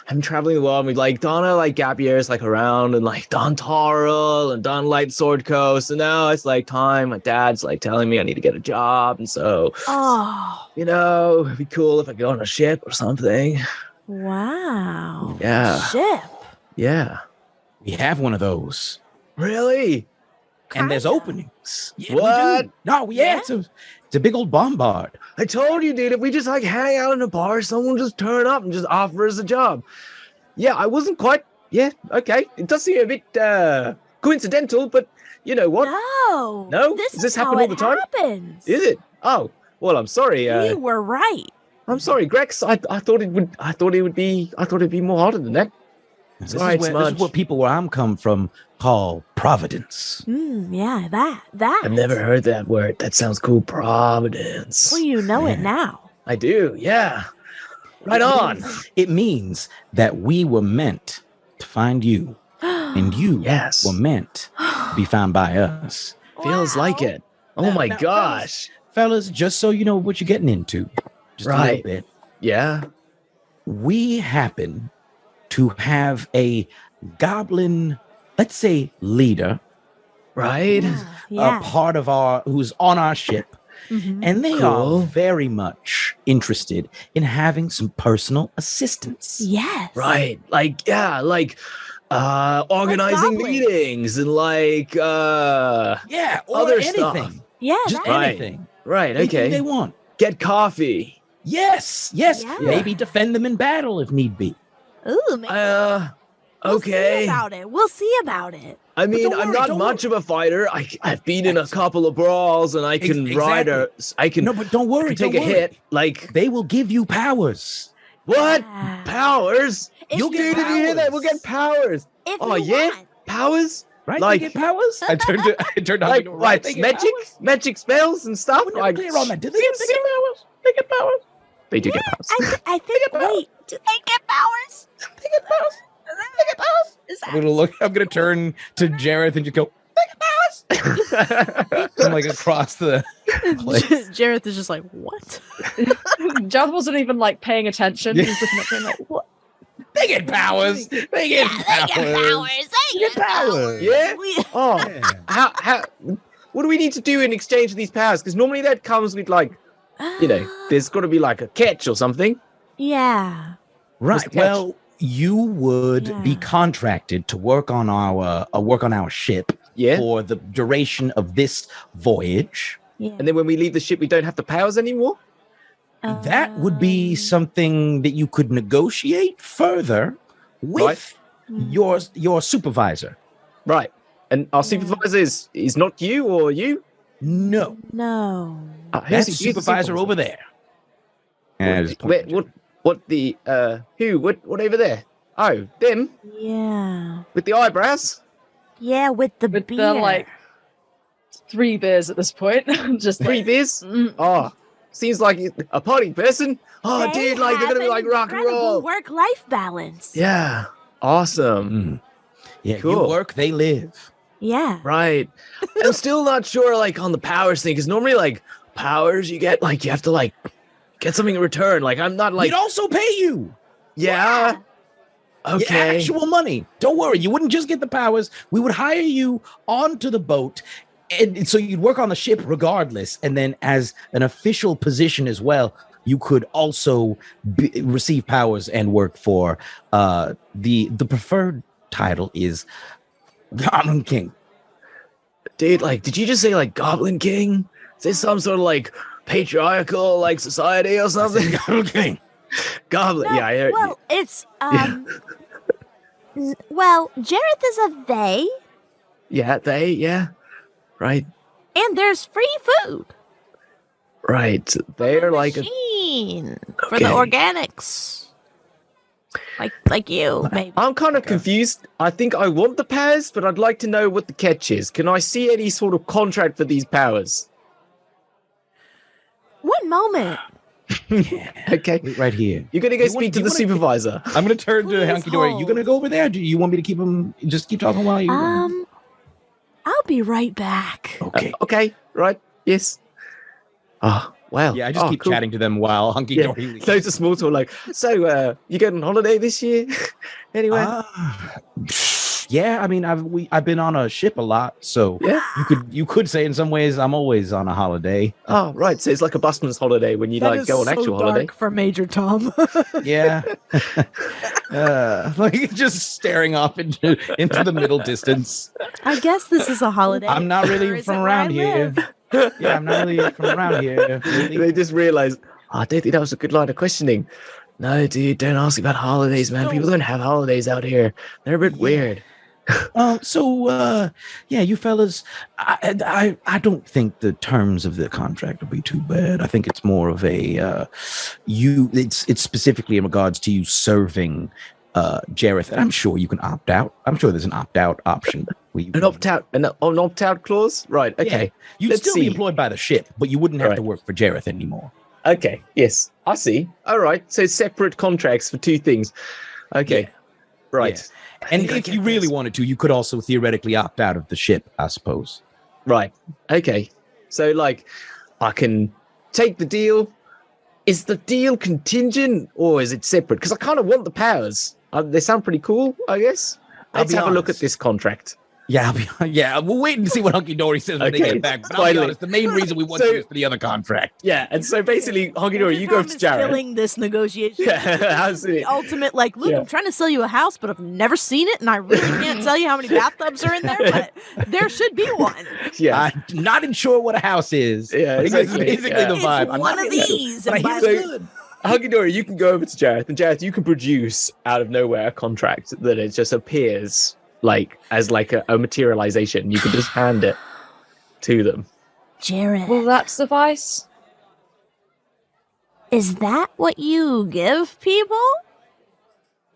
I'm traveling the world. We've like done like gap years, like around and like done Toril and done like Sword Coast, and now it's like time. My dad's like telling me I need to get a job, and so Oh, it'd be cool if I go on a ship or something. wow. Yeah. Ship. Yeah. We have one of those. Really? And there's Kinda. openings. Yeah, we What? do. No, yeah, it's a big old bombard. I told you, dude. If we just like hang out in a bar, someone just turn up and just offer us a job. Yeah, I wasn't quite. Yeah, okay. It does seem a bit coincidental, but you know what? No. No? This Does this is how happen all it the time? happens. Is it? Oh, well, I'm sorry. You were right. I'm sorry, Grex. I thought it'd be more harder than that. This Sorry, is Smudge. what people where I'm come from call Providence. Yeah, that. I've never heard that word. That sounds cool. Providence. Well, you know it now. I do. Yeah. Right on. It means that we were meant to find you, and you Yes. were meant to be found by us. Feels like it. Oh my Now, gosh. Fellas, just so you know what you're getting into, just a Right. little bit. Yeah. We happen to have a goblin, let's say leader, Right. Yeah. a part of who's on our ship, Mhm. and they Cool. are very much interested in having some personal assistance. Yes. Right. Organizing goblins. meetings and Yeah, or Other anything. stuff. Yeah. Just that- Right. anything. right. Anything Okay. they want. Get coffee. Yes. Yeah. Maybe defend them in battle if need be. Ooh, maybe. We'll see Okay. about it. We'll see about it. I mean, don't I'm worry, not don't much of a fighter. I've been in a couple of brawls, and I can ride I can No, but don't worry. take don't a worry. hit. Like They will give you powers. what? Yeah. Powers? If You'll you get Dude, did you hear that? We'll get powers. If Oh, you yeah? want. Powers? Right? Like- They get powers. I turned on Like the what? They get Magic? powers? Magic spells and stuff? We're never Like clear on that. Did they get powers? They get powers. They do get powers. I think. Wait, do they get powers? They get powers. They get powers. Is I'm that gonna look. I'm gonna turn to Jareth and just go. They get powers. I'm like across the place. Jareth is just like, what? Jareth wasn't even like paying attention. Yeah. He was looking at me like, what? They get powers. They get powers. They get powers. Yeah? We- Oh, Yeah. how? What do we need to do in exchange for these powers? Because normally that comes with there's got to be like a catch or something. Yeah. What's the Right. catch? Well, you would be Yeah. contracted to work on our ship Yeah. for the duration of this voyage. Yeah. And then when we leave the ship, we don't have the powers anymore. That would be something that you could negotiate further with your supervisor. Right. And our supervisor is not you or you. No, No. Who's that's the who's the supervisor over there. And I just point Wait, what the who? What over there? Oh, them Yeah. with the eyebrows. Yeah, with the With beer. the like 3 beers at this point. Just Three like, beers. mm, Oh, seems like a party person. Oh, They dude, like they're have gonna be an like rock and incredible roll. work-life balance. Yeah. Awesome. Mm. Yeah, you Cool. work, they live. Yeah. Right. I'm still not sure like on the powers thing because normally like powers you get like you have to like get something in return. Like I'm not like We'd also pay you. yeah. Yeah, Okay. actual money. Don't worry, you wouldn't just get the powers. We would hire you onto the boat, and so you'd work on the ship regardless. And then, as an official position as well, you could also receive powers and work for the preferred title is Goblin King. Dude, like, did you just say like Goblin King? Is this some sort of like patriarchal like society or something? Goblin King. Goblin. No, Yeah, I heard. well, it's well, Jareth is a they, Yeah, they. Yeah. Right. and there's free food. Right. They're like a machine for the Okay. organics. Like you, maybe. I'm kind of confused. I think I want the powers, but I'd like to know what the catch is. Can I see any sort of contract for these powers? One moment. Okay. Wait right here. You're gonna go You want- speak to you the wanna- supervisor. I'm gonna turn to Please Hunky Dory. You hold. gonna go over there? Do you want me to keep him? Just keep talking while you. I'll be right back. Okay. Okay. Right. Yes. Oh, wow. Yeah, I just keep cool. chatting to them while Hunky Yeah. Dory leaves. Loads of small talk. Like, so, you going on holiday this year? Anyway. Yeah, I mean, I've been on a ship a lot, so Yeah. you could say in some ways I'm always on a holiday. Oh, right. So it's like a busman's holiday when you like go on actual holiday. for Major Tom. Yeah, like just staring off into the middle distance. I guess this is a holiday. I'm not Or really is from it where I around here. live? Yeah, I'm not really from around here. They Really. just realized, I don't think that was a good line of questioning. No, dude, don't ask about holidays, man. So- People don't have holidays out here. They're a bit Yeah. weird. Yeah, you fellas, I don't think the terms of the contract will be too bad. I think it's more of a it's specifically in regards to you serving Jareth, and I'm sure you can opt out. I'm sure there's an opt-out option. An opt-out clause? Right, okay. Yeah, you'd Let's still see. be employed by the ship, but you wouldn't have to Right. work for Jareth anymore. Okay, yes, I see. All right, so separate contracts for two things. Okay, Yeah. right. Yeah. And if you really wanted to, you could also theoretically opt out of the ship, I suppose. Right, okay. So, like, I can take the deal. Is the deal contingent or is it separate? Because I kind of want the powers. They sound pretty cool, I guess. Let's be have a look at honest. this contract. Yeah, we'll wait and see what Hunky Dory says when they Okay, get back. But I'll be finally. honest, the main reason we want So- to is for the other contract. Yeah, and so basically, Hunky Dory, you go Tom to is Jareth. killing this negotiation. Yeah, how's The it? ultimate, like, look, Yeah. I'm trying to sell you a house, but I've never seen it, and I really can't tell you how many bathtubs are in there, but there should be one. Yeah, I'm not sure what a house is. Yeah, but it's exactly. basically Yeah. the It's vibe. I'm one not of really sure, these, but I and hear by it's the- good. Hunky Dory, you can go over to Jareth, and Jareth, you can produce out of nowhere a contract that it just appears like as like a materialization. You can just hand it to them. Jareth, Will that suffice? is that what you give people?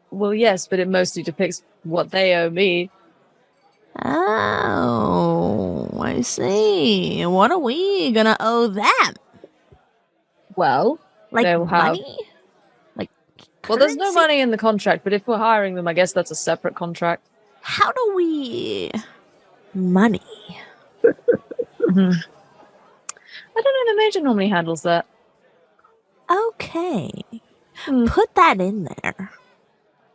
Well, yes, but it mostly depicts what they owe me. Oh, I see. What are we gonna owe them? Well, Like They'll have- money? Like there's no currency? money in the contract, but if we're hiring them, I guess that's a separate contract. How do we money? I don't know. The major normally handles that. Okay. Hmm. Put that in there.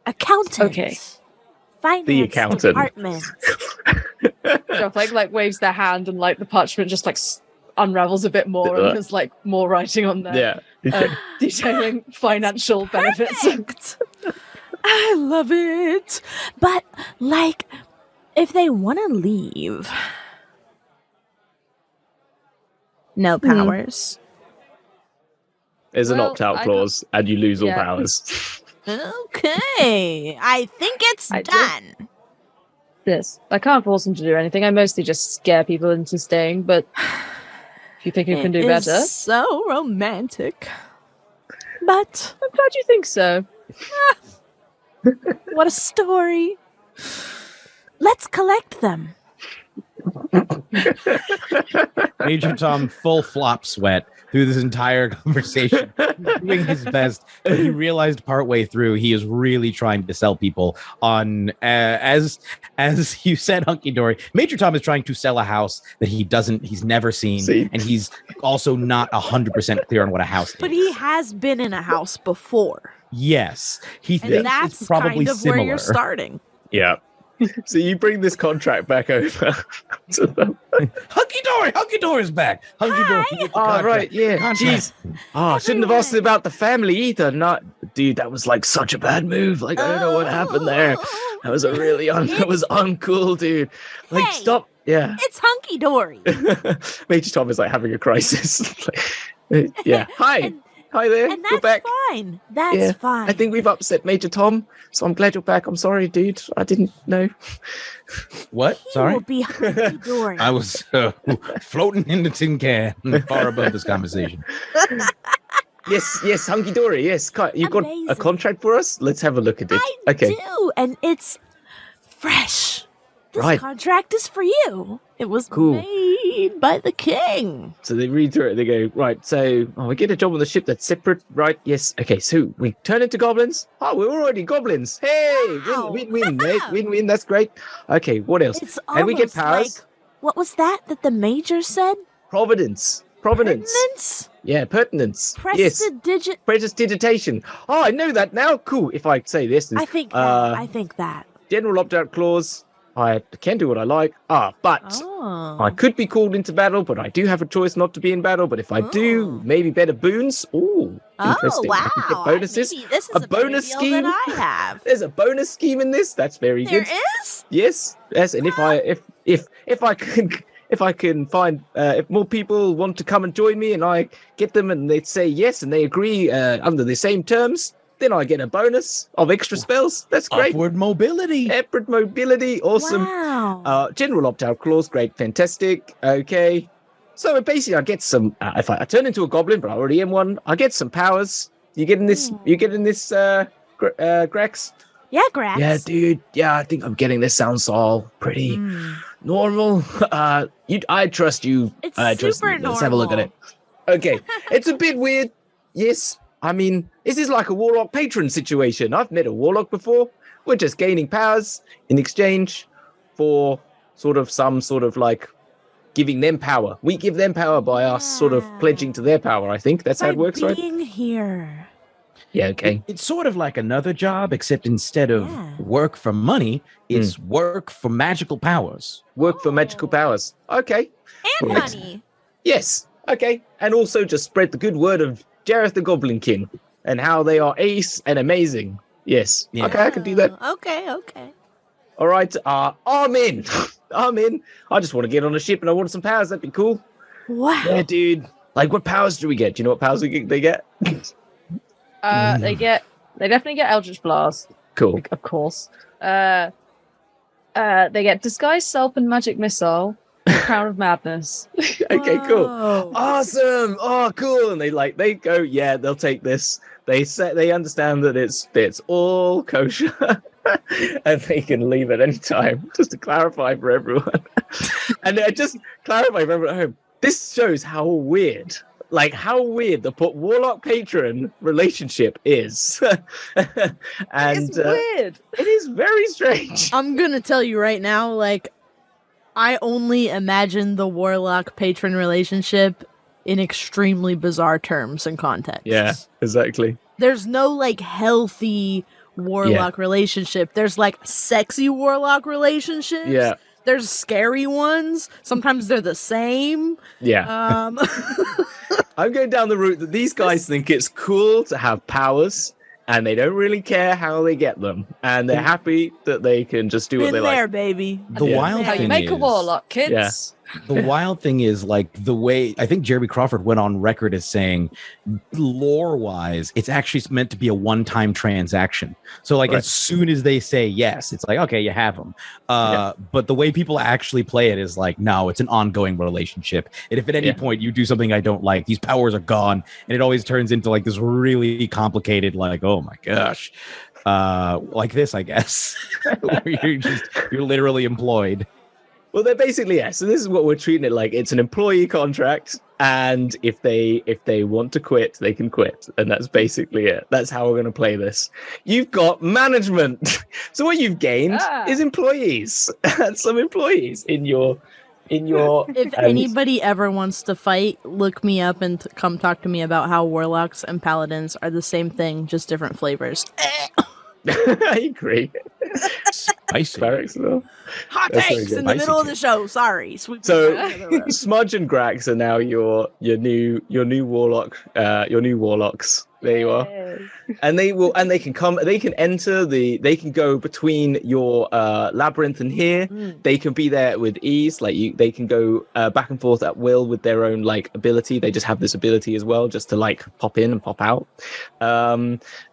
Accountant. Okay. Finance The accountant. department. Jeff like waves their hand and like the parchment just like unravels a bit more and there's like more writing on there. Yeah. Detailing financial benefits. Perfect. I love it. But like, if they want to leave, no powers. There's an Well, opt-out I clause, and you lose all Yeah. powers. Okay, I think it's I do. done. Yes. I can't force them to do anything. I mostly just scare people into staying, but if you think you can do It is better, so romantic. But I'm glad you think so. what a story. Let's collect them. Major Tom full flop sweat through this entire conversation, doing his best. But he realized partway through he is really trying to sell people on as you said, Hunky Dory. Major Tom is trying to sell a house that he's never seen, and he's also not 100% clear on what a house But is. he has been in a house before. Yes, he And thinks that's it's probably kind of similar. where you're starting. Yeah. So you bring this contract back over to them. Hunky Dory's back. Hunky Dory. with the Oh, contract. right, yeah. Contract. Jeez. Oh, I shouldn't have asked about the family either. Not, dude, that was like such a bad move. Like, I don't know what happened there. That was a really that was uncool, dude. Like, Hey. stop. Yeah. It's Hunky Dory. Major Tom is like having a crisis. Yeah. Hi. And- Hi there. And You're that's back. fine. That's Yeah, fine. I think we've upset Major Tom, so I'm glad you're back. I'm sorry, dude. I didn't know. What? he Sorry. will be Hunky Dory. I was floating in the tin can far above this conversation. Yes, Hunky Dory. Yes, you've got a Amazing. contract for us. Let's have a look at it. I Okay. do, and it's fresh. This Right. contract is for you. It was Cool. made by the king. So they read through it. They go, right. So we get a job on the ship that's separate, right? Yes. Okay. So we turn into goblins. Oh, we're already goblins. Hey, Wow. win, mate. Win. That's great. Okay. What else? It's And we get almost powers. like, what was that the major said? Providence. Pertinence? Yeah, pertinence. Yes. Prestidigit. Prestidigitation. Oh, I know that now. Cool. If I say this, I think that. general opt-out clause. I can do what I like. But Oh. I could be called into battle, but I do have a choice not to be in battle. But if I do, maybe better boons. Ooh, Oh, interesting. wow. I can get bonuses. Maybe this is A a better bonus deal scheme? than I have. There's a bonus scheme in this. That's very There good. is? Yes. And if I can find if more people want to come and join me, and I get them, and they say yes, and they agree under the same terms, then I get a bonus of extra spells. That's great. Upward mobility. Upward mobility, awesome. Wow. General opt-out clause, great, fantastic. Okay. So basically, I get some. If I turn into a goblin, but I already am one, I get some powers. You getting this? You getting this, Grex? Yeah, Grax. Yeah, dude. Yeah, I think I'm getting this. Sounds all pretty normal. I trust you. It's I trust super you. Let's have a look at it. Okay, it's a bit weird. Yes, I mean, this is like a warlock patron situation. I've met a warlock before. We're just gaining powers in exchange for some sort of like giving them power. We give them power by us sort of pledging to their power. I think that's how it works, right? Being here. Yeah, okay. It's sort of like another job, except instead of work for money, it's work for magical powers. Work for magical powers. Okay. And Well, money. Yes. Okay. And also just spread the good word of Jareth the Goblinkin and how they are ace and amazing. Yes. Yeah. Okay, I can do that. Okay. All right. I'm in. I'm in. I just want to get on a ship and I want some powers. That'd be cool. Wow. Yeah, dude. Like, what powers do we get? Do you know what powers they get? They definitely get Eldritch Blast, Cool. of course. They get Disguise Self and Magic Missile, Crown of Madness. Okay, cool. Whoa. Awesome. Oh, cool. And they go, yeah, they'll take this. They understand that it's all kosher and they can leave at any time. Just to clarify for everyone. And just clarify for everyone at home. This shows how weird the warlock patron relationship is. And It's weird. it is very strange. I'm gonna tell you right now, like, I only imagine the warlock patron relationship in extremely bizarre terms and contexts. Yeah, exactly. There's no like healthy warlock relationship. There's like sexy warlock relationships. Yeah. There's scary ones. Sometimes they're the same. Yeah. I'm going down the route that these guys think it's cool to have powers and they don't really care how they get them. And they're happy that they can just do what Been they there, like. baby. The Yeah. wild How you thing make a is- warlock, kids. Yeah. The wild thing is, like, the way I think Jeremy Crawford went on record as saying, lore-wise, it's actually meant to be a one-time transaction. So, like, Right. as soon as they say yes, it's like, okay, you have them. But the way people actually play it is like, no, it's an ongoing relationship. And if at any point you do something I don't like, these powers are gone, and it always turns into like this really complicated, like, oh my gosh, like this, I guess, where you're literally employed. Well, they're basically, yeah. So this is what we're treating it like. It's an employee contract. And if they want to quit, they can quit. And that's basically it. That's how we're going to play this. You've got management. So what you've gained is employees. Some employees in your If anybody ever wants to fight, look me up and come talk to me about how warlocks and paladins are the same thing, just different flavors. I agree. Spicy. Barracksville. Hot That's very takes good. in the Spicy middle of too. the show. Sorry. Sweep So me under the rug. Smudge and Grax are now your new warlock, your new warlocks. There you are. And they can go between your labyrinth and here. They can be there with ease. Like they can go back and forth at will with their own like ability. They just have this ability as well, just to like pop in and pop out.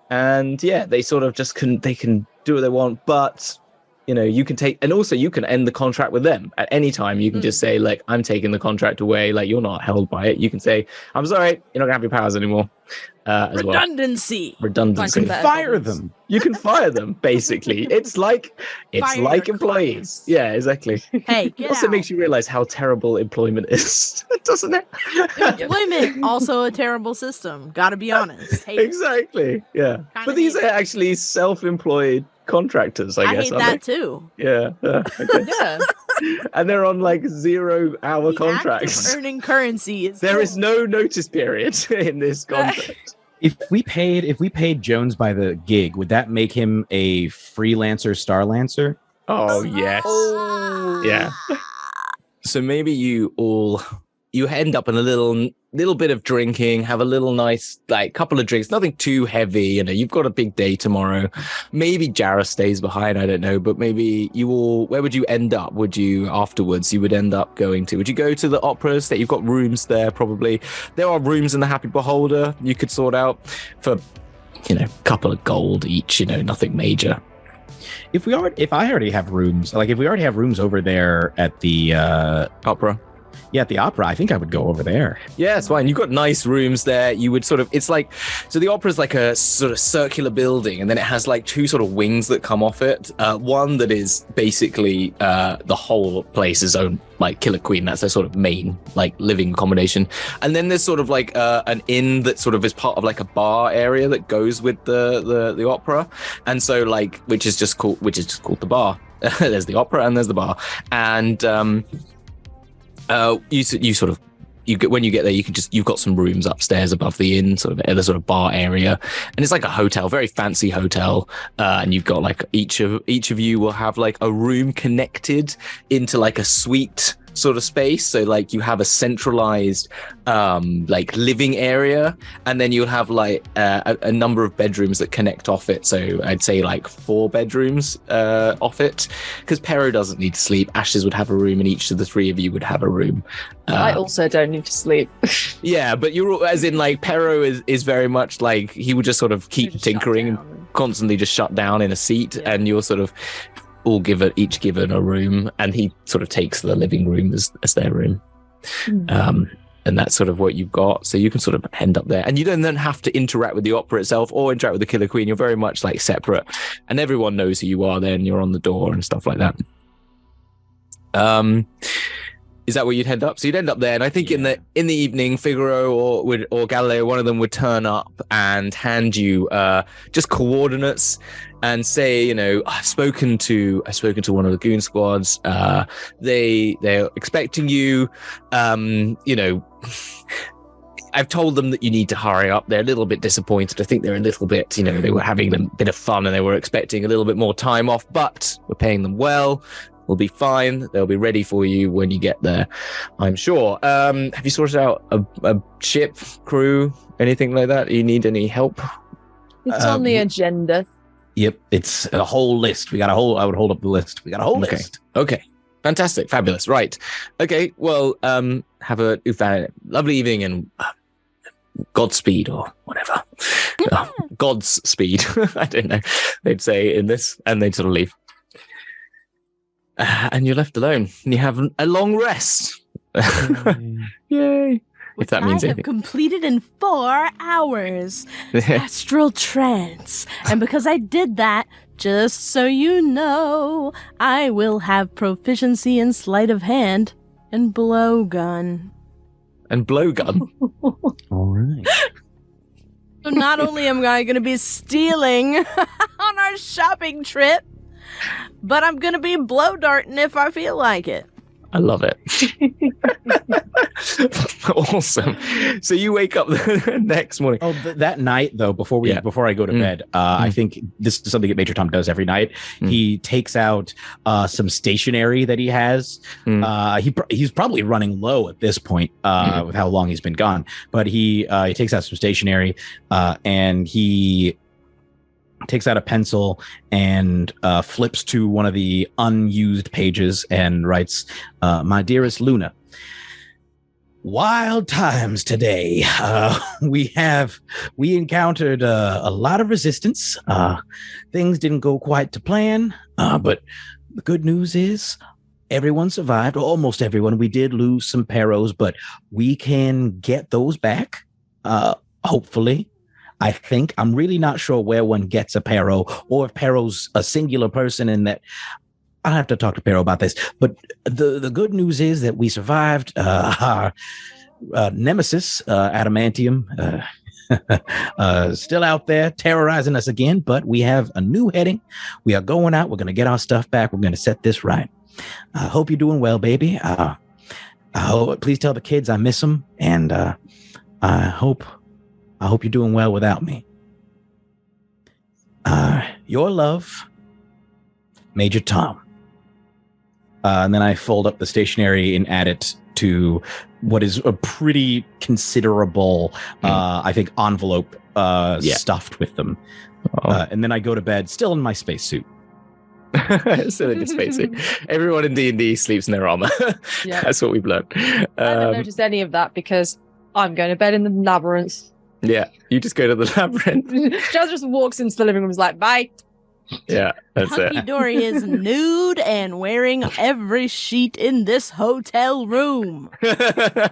And yeah, they sort of just can do what they want, but you know, you can take, and also you can end the contract with them at any time. You can just say like, I'm taking the contract away. Like you're not held by it. You can say, I'm sorry, you're not gonna have your powers anymore. As well. Redundancy. Redundancy. You can fire them. You can fire them, basically. It's like Fire your employees. Yeah, exactly. Hey, get Also out. makes you realize how terrible employment is, doesn't it? Employment, also a terrible system. Gotta be honest. Hate it. Exactly. Yeah. But these hate are it. actually self-employed contractors, I I guess. hate aren't that too. they? Yeah. Okay. Yeah. And they're on like 0 hour The contracts. act of earning currency is There is no notice period in this contract. If we paid Jones by the gig, would that make him a freelancer starlancer? Oh yes. Yeah. So maybe you end up in a little bit of drinking, have a little nice like couple of drinks, nothing too heavy. You know, you've got a big day tomorrow. Maybe Jareth stays behind, I don't know, but maybe where would you end up? Would you afterwards? You would end up would you go to the opera estate? You've got rooms there probably. There are rooms in the Happy Beholder you could sort out for couple of gold each, nothing major. If I already have rooms, like if we already have rooms over there at the Opera. Yeah, at the opera, I think I would go over there. Yeah, it's fine. You've got nice rooms there. You would so the opera is like a sort of circular building, and then it has like two sort of wings that come off it. One that is basically the whole place is owned like Killer Queen. That's their sort of main like living accommodation. And then there's sort of like an inn that sort of is part of like a bar area that goes with the opera. And so like, which is just called the bar. There's the opera and there's the bar. And, when you get there, you've got some rooms upstairs above the inn, sort of the sort of bar area, and it's like a hotel, very fancy hotel. And you've got like each of you will have like a room connected into like a suite sort of space. So like you have a centralized like living area, and then you'll have like a number of bedrooms that connect off it. So I'd say like 4 bedrooms off it, because Pero doesn't need to sleep. Ashes would have a room, and each of the 3 of you would have a room. I also don't need to sleep. Yeah, but you're as in like Pero is very much like he would just sort of keep tinkering and constantly just shut down in a seat, and you're sort of all each given a room, and he sort of takes the living room as their room. And that's sort of what you've got. So you can sort of end up there, and you don't then have to interact with the opera itself or interact with the Killer Queen. You're very much like separate, and everyone knows who you are then. You're on the door and stuff like that. Is that where you'd end up? So you'd end up there, and I think in the evening, Figaro or Galileo, one of them would turn up and hand you just coordinates and say, I've spoken to one of the goon squads. They're expecting you. I've told them that you need to hurry up. They're a little bit disappointed. I think they're a little bit, they were having a bit of fun and they were expecting a little bit more time off, but we're paying them well. We'll be fine. They'll be ready for you when you get there, I'm sure. Have you sorted out a ship, crew, anything like that? You need any help? It's on the agenda. Yep, it's a whole list. I would hold up the list. We got a whole list. Okay. Fantastic. Fabulous. Right. Okay. Well, have a lovely evening, and Godspeed or whatever. God's speed. I don't know. They'd say in this, and they'd sort of leave. And you're left alone, and you have a long rest. Yay! If that means I have anything. completed in 4 hours. Astral trance. And because I did that, just so you know, I will have proficiency in sleight of hand and blowgun. And blowgun. All right. So not only am I going to be stealing on our shopping trip, but I'm going to be blow darting if I feel like it. I love it. Awesome. So you wake up the next morning. Oh, that night though, before I go to bed, I think this is something that Major Tom does every night. He takes out some stationery that he has. He's probably running low at this point with how long he's been gone. But he takes out some stationery and he takes out a pencil and flips to one of the unused pages and writes, "My dearest Luna, wild times today. We encountered a lot of resistance. Things didn't go quite to plan, but the good news is everyone survived, or almost everyone. We did lose some Peros, but we can get those back, hopefully. I think. I'm really not sure where one gets a Pero, or if Pero's a singular person, and that I'll have to talk to Pero about this. But the good news is that we survived. Our nemesis, Adamantium, still out there terrorizing us again, but we have a new heading. We are going out. We're going to get our stuff back. We're going to set this right. I hope you're doing well, baby. Please tell the kids I miss them, and I hope you're doing well without me. Your love, Major Tom." And then I fold up the stationery and add it to what is a pretty considerable, I think, envelope stuffed with them. And then I go to bed, still in my spacesuit. Still in your spacesuit. Everyone in D&D sleeps in their armor. That's what we've learned. I haven't noticed any of that because I'm going to bed in the labyrinth. Yeah, you just go to the labyrinth. Jazz just walks into the living room and is like, bye. Yeah, that's Hunky it. Dory is nude and wearing every sheet in this hotel room. As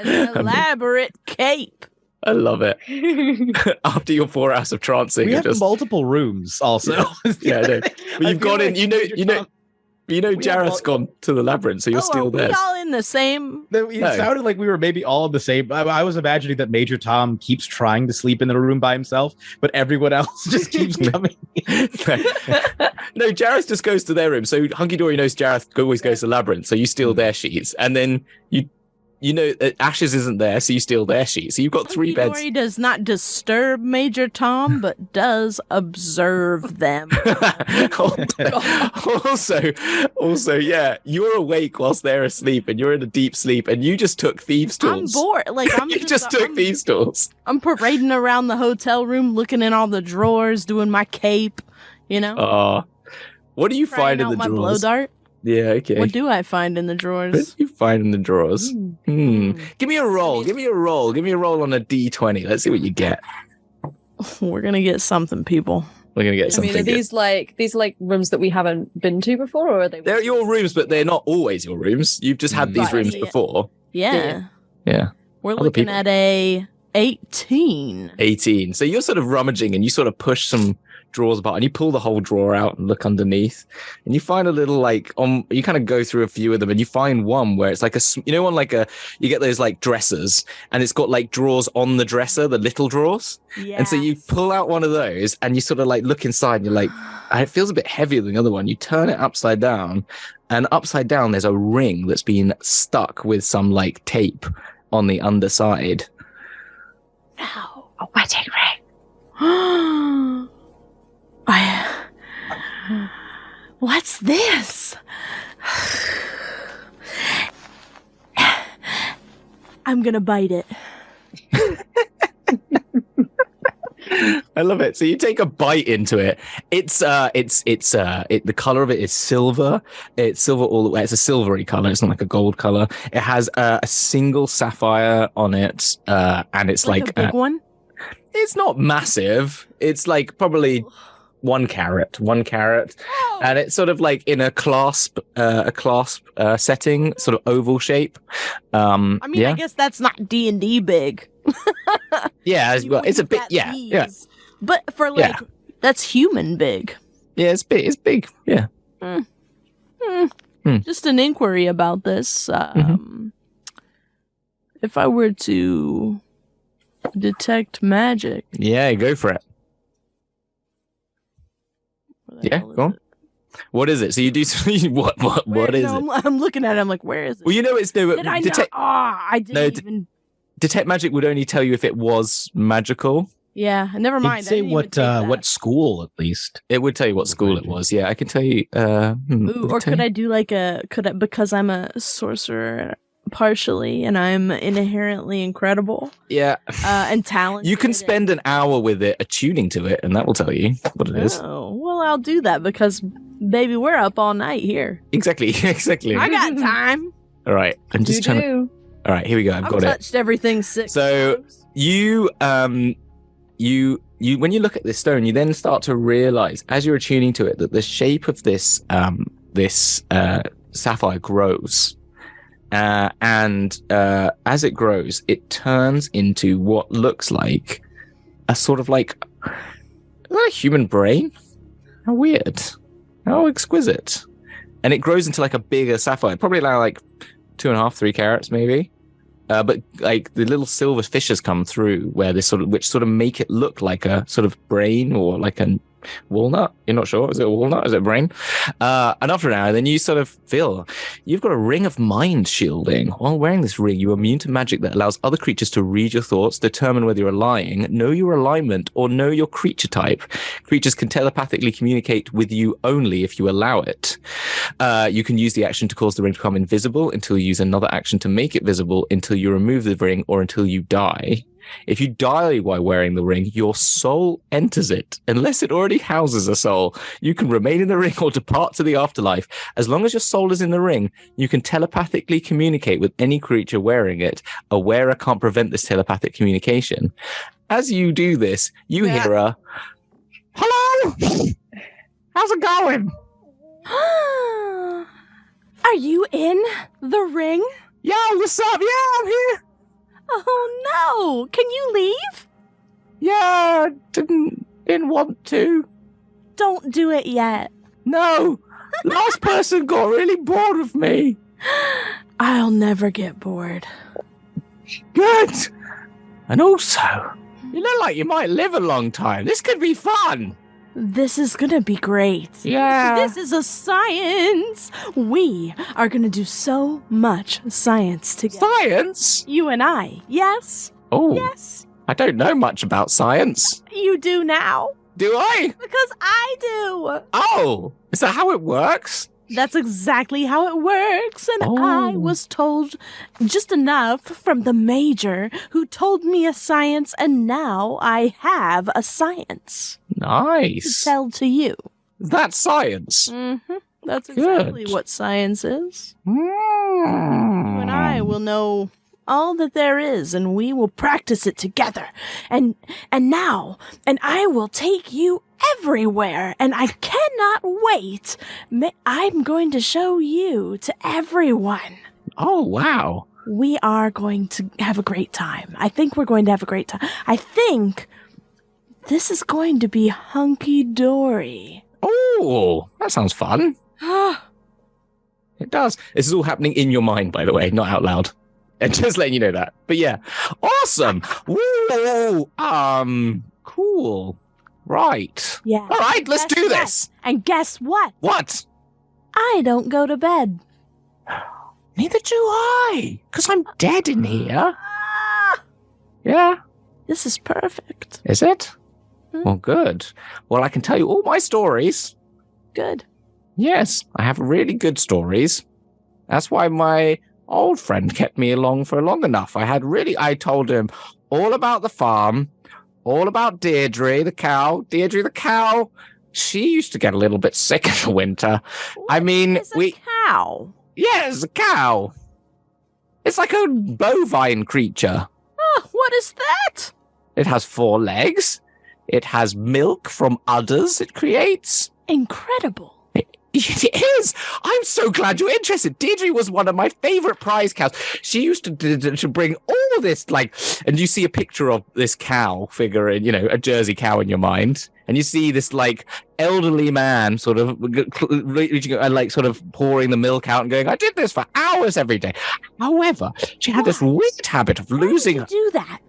an elaborate cape. I love it. After your 4 hours of trancing, We you're have just multiple rooms also. yeah, I know. But I you've feel gone in. like You know. we have Jareth's gone to the labyrinth, so you're Are still we there. all in the same? It No. sounded like we were maybe all in the same. I was imagining that Major Tom keeps trying to sleep in the room by himself, but everyone else just keeps coming. No, Jareth just goes to their room. So Hunky Dory knows Jareth always goes to the labyrinth, so you steal their sheets, and then you know Ashes isn't there, so you steal their sheets. So you've got 3 Hunky beds. Dory does not disturb Major Tom, but does observe them. also, yeah, you're awake whilst they're asleep, and you're in a deep sleep, and you just took thieves' I'm tools. bored. Like I'm You just took thieves' tools. I'm parading around the hotel room, looking in all the drawers, doing my cape. You know, What do you trying find in out the my blow drawers? dart. Yeah, okay. What do I find in the What drawers? do you find in the drawers? Give me a roll. Give me a roll. Give me a roll on a D20. Let's see what you get. We're gonna get something, people. We're gonna get I something. mean, are good. these like rooms that we haven't been to before, or are they? They're your rooms, but they're not always your rooms. You've just had these Right. rooms Yeah. before. Yeah, Yeah. we're Other looking people. at a 18. 18. So you're sort of rummaging and you sort of push some drawers apart and you pull the whole drawer out and look underneath and you find a little like you kind of go through a few of them and you find one where it's like you get those like dressers and it's got like drawers on the dresser, the little drawers. Yeah. And so you pull out one of those and you sort of like look inside and you're like, it feels a bit heavier than the other one. You turn it upside down and upside down there's a ring that's been stuck with some like tape on the underside. No. A wedding ring. What's this? I'm gonna bite it. I love it. So you take a bite into it. The color of it is silver. It's silver all the way. It's a silvery color. It's not like a gold color. It has a single sapphire on it, and it's like a big one. it's not massive. It's like probably 1 carat, Oh. and it's sort of like in a clasp setting, sort of oval shape. I mean, yeah, I guess that's not D&D big. yeah. You Well, it's a wouldn't bit, get yeah, these. yeah, But for like, Yeah. that's human big. yeah. It's big. It's big. Yeah. Just an inquiry about this. If I were to detect magic. Yeah. Go for it. where the Yeah, hell is go on. it? What is it? So you do what Where- is no, it? I'm looking at it. I'm like, where is it? Well, you know it's no Did I not? detect I didn't No, even. detect magic would only tell you if it was magical. Yeah, never mind. He'd I say didn't even take that. what school at least. It would tell you what school it was. Yeah, I can tell you. Ooh, or could I do like because I'm a sorcerer partially and I'm inherently incredible Yeah, and talented. you can spend an hour with it attuning to it, and that will tell you what it is. Oh, well, I'll do that because, baby, we're up all night here. Exactly, exactly. I got time. All right, I'm just trying to. All right, here we go. I've I've got it. touched everything 6 So- times. You when you look at this stone, you then start to realize as you're attuning to it that the shape of this sapphire grows. And as it grows, it turns into what looks like a sort of like a human brain. How weird. How exquisite. And it grows into like a bigger sapphire, probably like 2.5, 3 carats maybe. But like the little silver fissures come through where this which sort of make it look like a sort of brain or like a walnut. You're not sure. Is it a walnut? Is it a brain? And after an hour, then you sort of feel you've got a ring of mind shielding. While wearing this ring, you are immune to magic that allows other creatures to read your thoughts, determine whether you're lying, know your alignment, or know your creature type. Creatures can telepathically communicate with you only if you allow it. You can use the action to cause the ring to become invisible until you use another action to make it visible until you remove the ring or until you die. If you die while wearing the ring, your soul enters it. Unless it already houses a soul, you can remain in the ring or depart to the afterlife. As long as your soul is in the ring, you can telepathically communicate with any creature wearing it. A wearer can't prevent this telepathic communication. As you do this, you hear a, "Hello? How's it going?" Are you in the ring? Yo, what's up? Yeah, I'm here. Oh no! Can you leave? Yeah, didn't want to. Don't do it yet. No, last person got really bored of me. I'll never get bored. Good. And also, you look like you might live a long time. This could be fun. This is gonna be great. Yeah. This is a science. We are gonna do so much science together. Science? You and I. Yes? Oh, Yes. I don't know much about science. You do now. Do I? Because I do. Oh, is that how it works? That's exactly how it works. And I Oh. was told just enough from the major who told me a science, and now I have a science to Nice. tell to you. That's science. Mm-hmm. That's exactly Good. what science is. You You and I will know all that there is, and we will practice it together. And I will take you everywhere, and I cannot wait. I'm going to show you to everyone. Oh, wow. We are going to have a great time. I think we're going to have a great time. I think this is going to be hunky-dory. Oh, that sounds fun. It does. This is all happening in your mind, by the way, not out loud. And just letting you know that. But yeah, awesome. Woo! Cool. Right. Yeah. All right, let's Guess do what? this. And guess what? What? I don't go to bed. Neither do I, because I'm dead in here. Ah, Yeah. this is perfect. Is it? Hmm. Well, good. Well, I can tell you all my stories. Good. Yes, I have really good stories. That's why my old friend kept me along for long enough. I told him all about the farm, all about Deirdre the cow. Deirdre the cow, she used to get a little bit sick in the winter. I mean, It's a cow. Yes, a cow. It's like a bovine creature. Oh, what is that? It has 4 legs. It has milk from udders it creates. Incredible. It is. I'm so glad you're interested. Deirdre was one of my favorite prize cows. She used to bring all this, and you see a picture of this cow figure in, a Jersey cow in your mind. And you see this, elderly man sort of reaching and, sort of pouring the milk out and going, I did this for hours every day. However, she had this weird habit of losing. Why did you do that?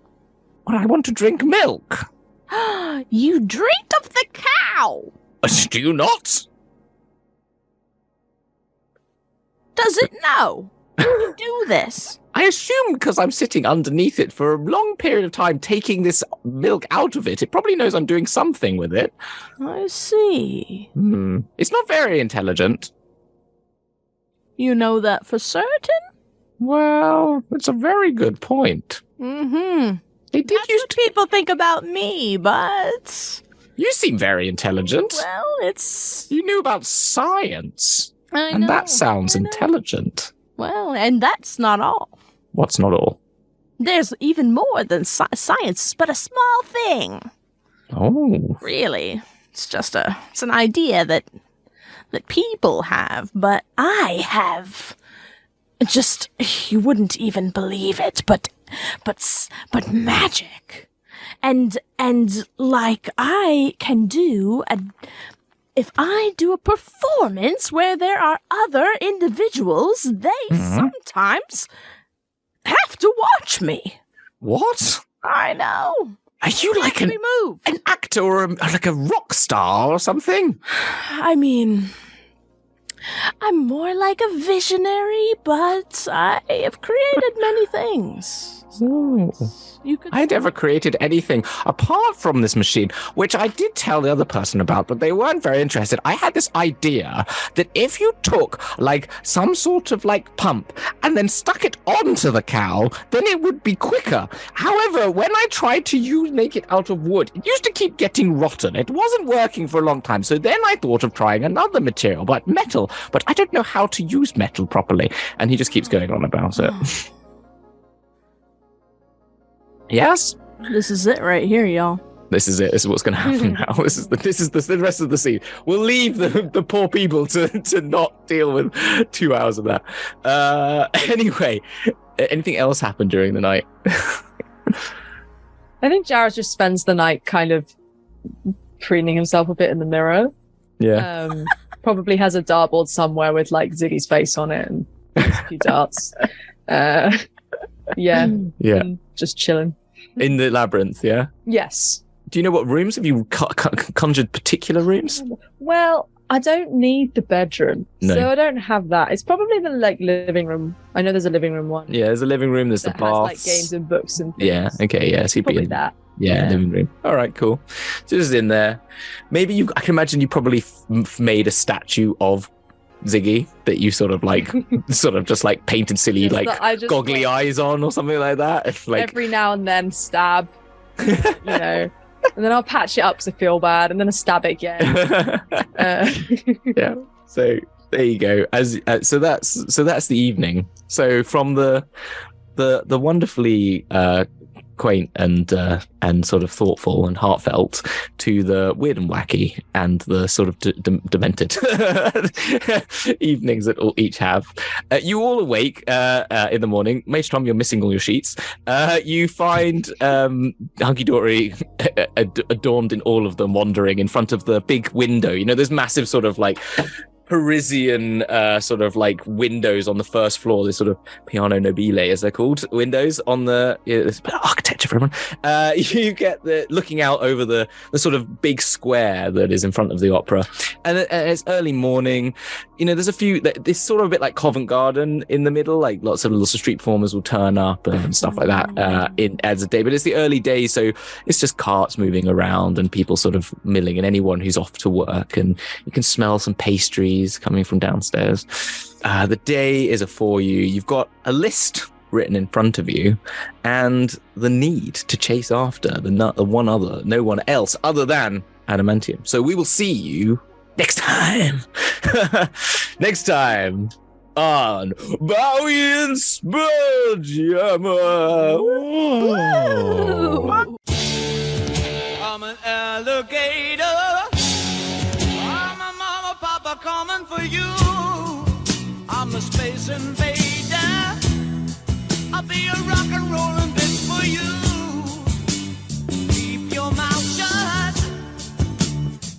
Well, I want to drink milk. You drink of the cow. Do you not? Does it know you do this? I assume because I'm sitting underneath it for a long period of time, taking this milk out of it, it probably knows I'm doing something with it. I see. It's not very intelligent. You know that for certain? Well, it's a very good point. Mm-hmm. They did That's used what to. people think about me, but... You seem very intelligent. Well, it's... You knew about science. I And know, that sounds I know. intelligent. Well, and that's not all. What's not all? There's even more than science, but a small thing. Oh. Really. It's an idea that people have, but I have. Just, you wouldn't even believe it, but magic. And I can do if I do a performance where there are other individuals, they sometimes have to watch me. What? I know. Are you like Every move. an actor or like a rock star or something? I mean, I'm more like a visionary, but I have created many things. You could. I never created anything apart from this machine, which I did tell the other person about, but they weren't very interested. I had this idea that if you took like some sort of like pump and then stuck it onto the cow, then it would be quicker. However, when I tried to make it out of wood, it used to keep getting rotten. It wasn't working for a long time. So then I thought of trying another material, but metal. But I don't know how to use metal properly. And he just keeps going on about it. Yes? This is it right here, y'all. This is it. This is what's going to happen now. This is the rest of the scene. We'll leave the poor people to not deal with 2 hours of that. Anyway, anything else happened during the night? I think Jareth just spends the night kind of preening himself a bit in the mirror. Yeah. Probably has a dartboard somewhere with like Ziggy's face on it and a few darts. Yeah. Yeah. Just chilling. In the labyrinth, yeah? Yes. Do you know what rooms? Have you conjured particular rooms? Well, I don't need the bedroom, No. so I don't have that. It's probably the like living room. I know there's a living room one. Yeah, there's a living room, there's the that has like baths. games and books and things. Yeah, okay, yeah. So you'd be Probably in that. Yeah, living room. All right, cool. So just in there. Maybe I can imagine you probably made a statue of Ziggy that you sort of like, just like painted silly, Yes, like that I just, goggly like, eyes on or something like that. Like, every now and then stab, you know, and then I'll patch it up because I feel bad, and then I stab it again. yeah. So there you go. So that's the evening. So from the wonderfully quaint and sort of thoughtful and heartfelt to the weird and wacky and the sort of demented evenings that each have. You all awake in the morning. Mage Tom, you're missing all your sheets. You find Hunky Dory adorned in all of them, wandering in front of the big window. You know, there's massive sort of like Parisian sort of like windows on the first floor, this sort of piano nobile as they're called, windows on the there's a bit of architecture for everyone. You get the looking out over the sort of big square that is in front of the opera, and it's early morning. You know, there's a few, this sort of a bit like Covent Garden in the middle, like lots of little street performers will turn up and stuff like that as a day, but it's the early days, so it's just carts moving around and people sort of milling and anyone who's off to work, and you can smell some pastries coming from downstairs. The day is afore you. You've got a list written in front of you and the need to chase after no one else other than Adamantium. So we will see you next time. Next time on Bowie and SpellJammer. I'm an alligator. I'm a mama, papa coming for you. I'm a space invader. I'll be a rock and rollin' bitch for you. Keep your mouth shut.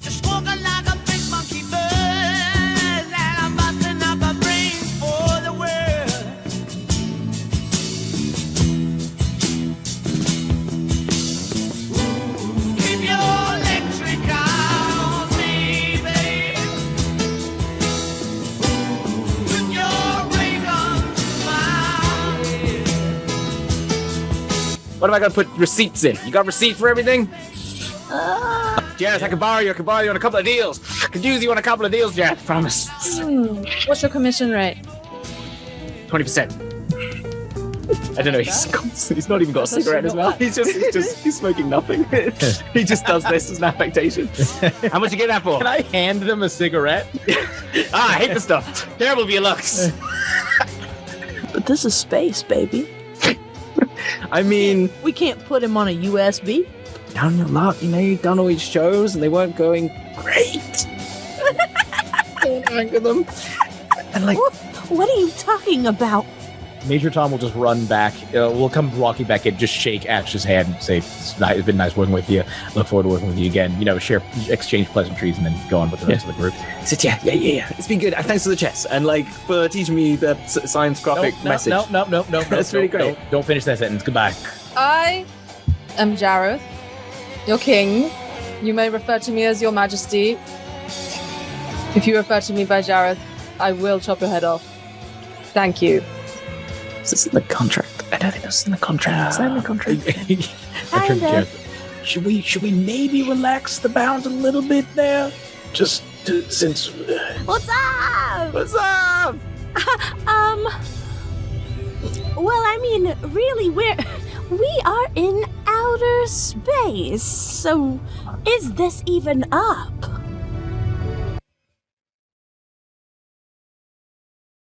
Just walking like a big monkey bird. And I'm busting up a brains for the world. Keep your electric eye on me, baby. With your ray gun to my head. What am I going to put receipts in? You got receipt for everything? Jareth, I can borrow you on a couple of deals. I could use you on a couple of deals, Jareth, promise. What's your commission rate? 20%. I don't know, he's not even got a cigarette in his mouth. He's smoking nothing. He just does this as an affectation. How much you get that for? Can I hand them a cigarette? I hate the stuff. Terrible for your looks. But this is space, baby. I mean, We can't put him on a USB. down your luck, you know, you've done all these shows and they weren't going great. Don't anger them. And like, What are you talking about? Major Tom will just run back. We'll come walking back in, just shake Ash's hand and say, it's been nice working with you. Look forward to working with you again. You know, exchange pleasantries and then go on with the rest of the group. I said, yeah. It's been good. Thanks for the chess and like for teaching me the science graphic message. No. That's really great. Don't finish that sentence. Goodbye. I am Jareth, your king. You may refer to me as your majesty. If you refer to me by Jareth, I will chop your head off. Thank you. Is this in the contract? I don't think this is in the contract. Is that in the contract? I turned to Kind of. Jareth. Should we maybe relax the bounds a little bit there? Just since. What's up? What's up? Well, I mean, really, we are in outer space. So, is this even up?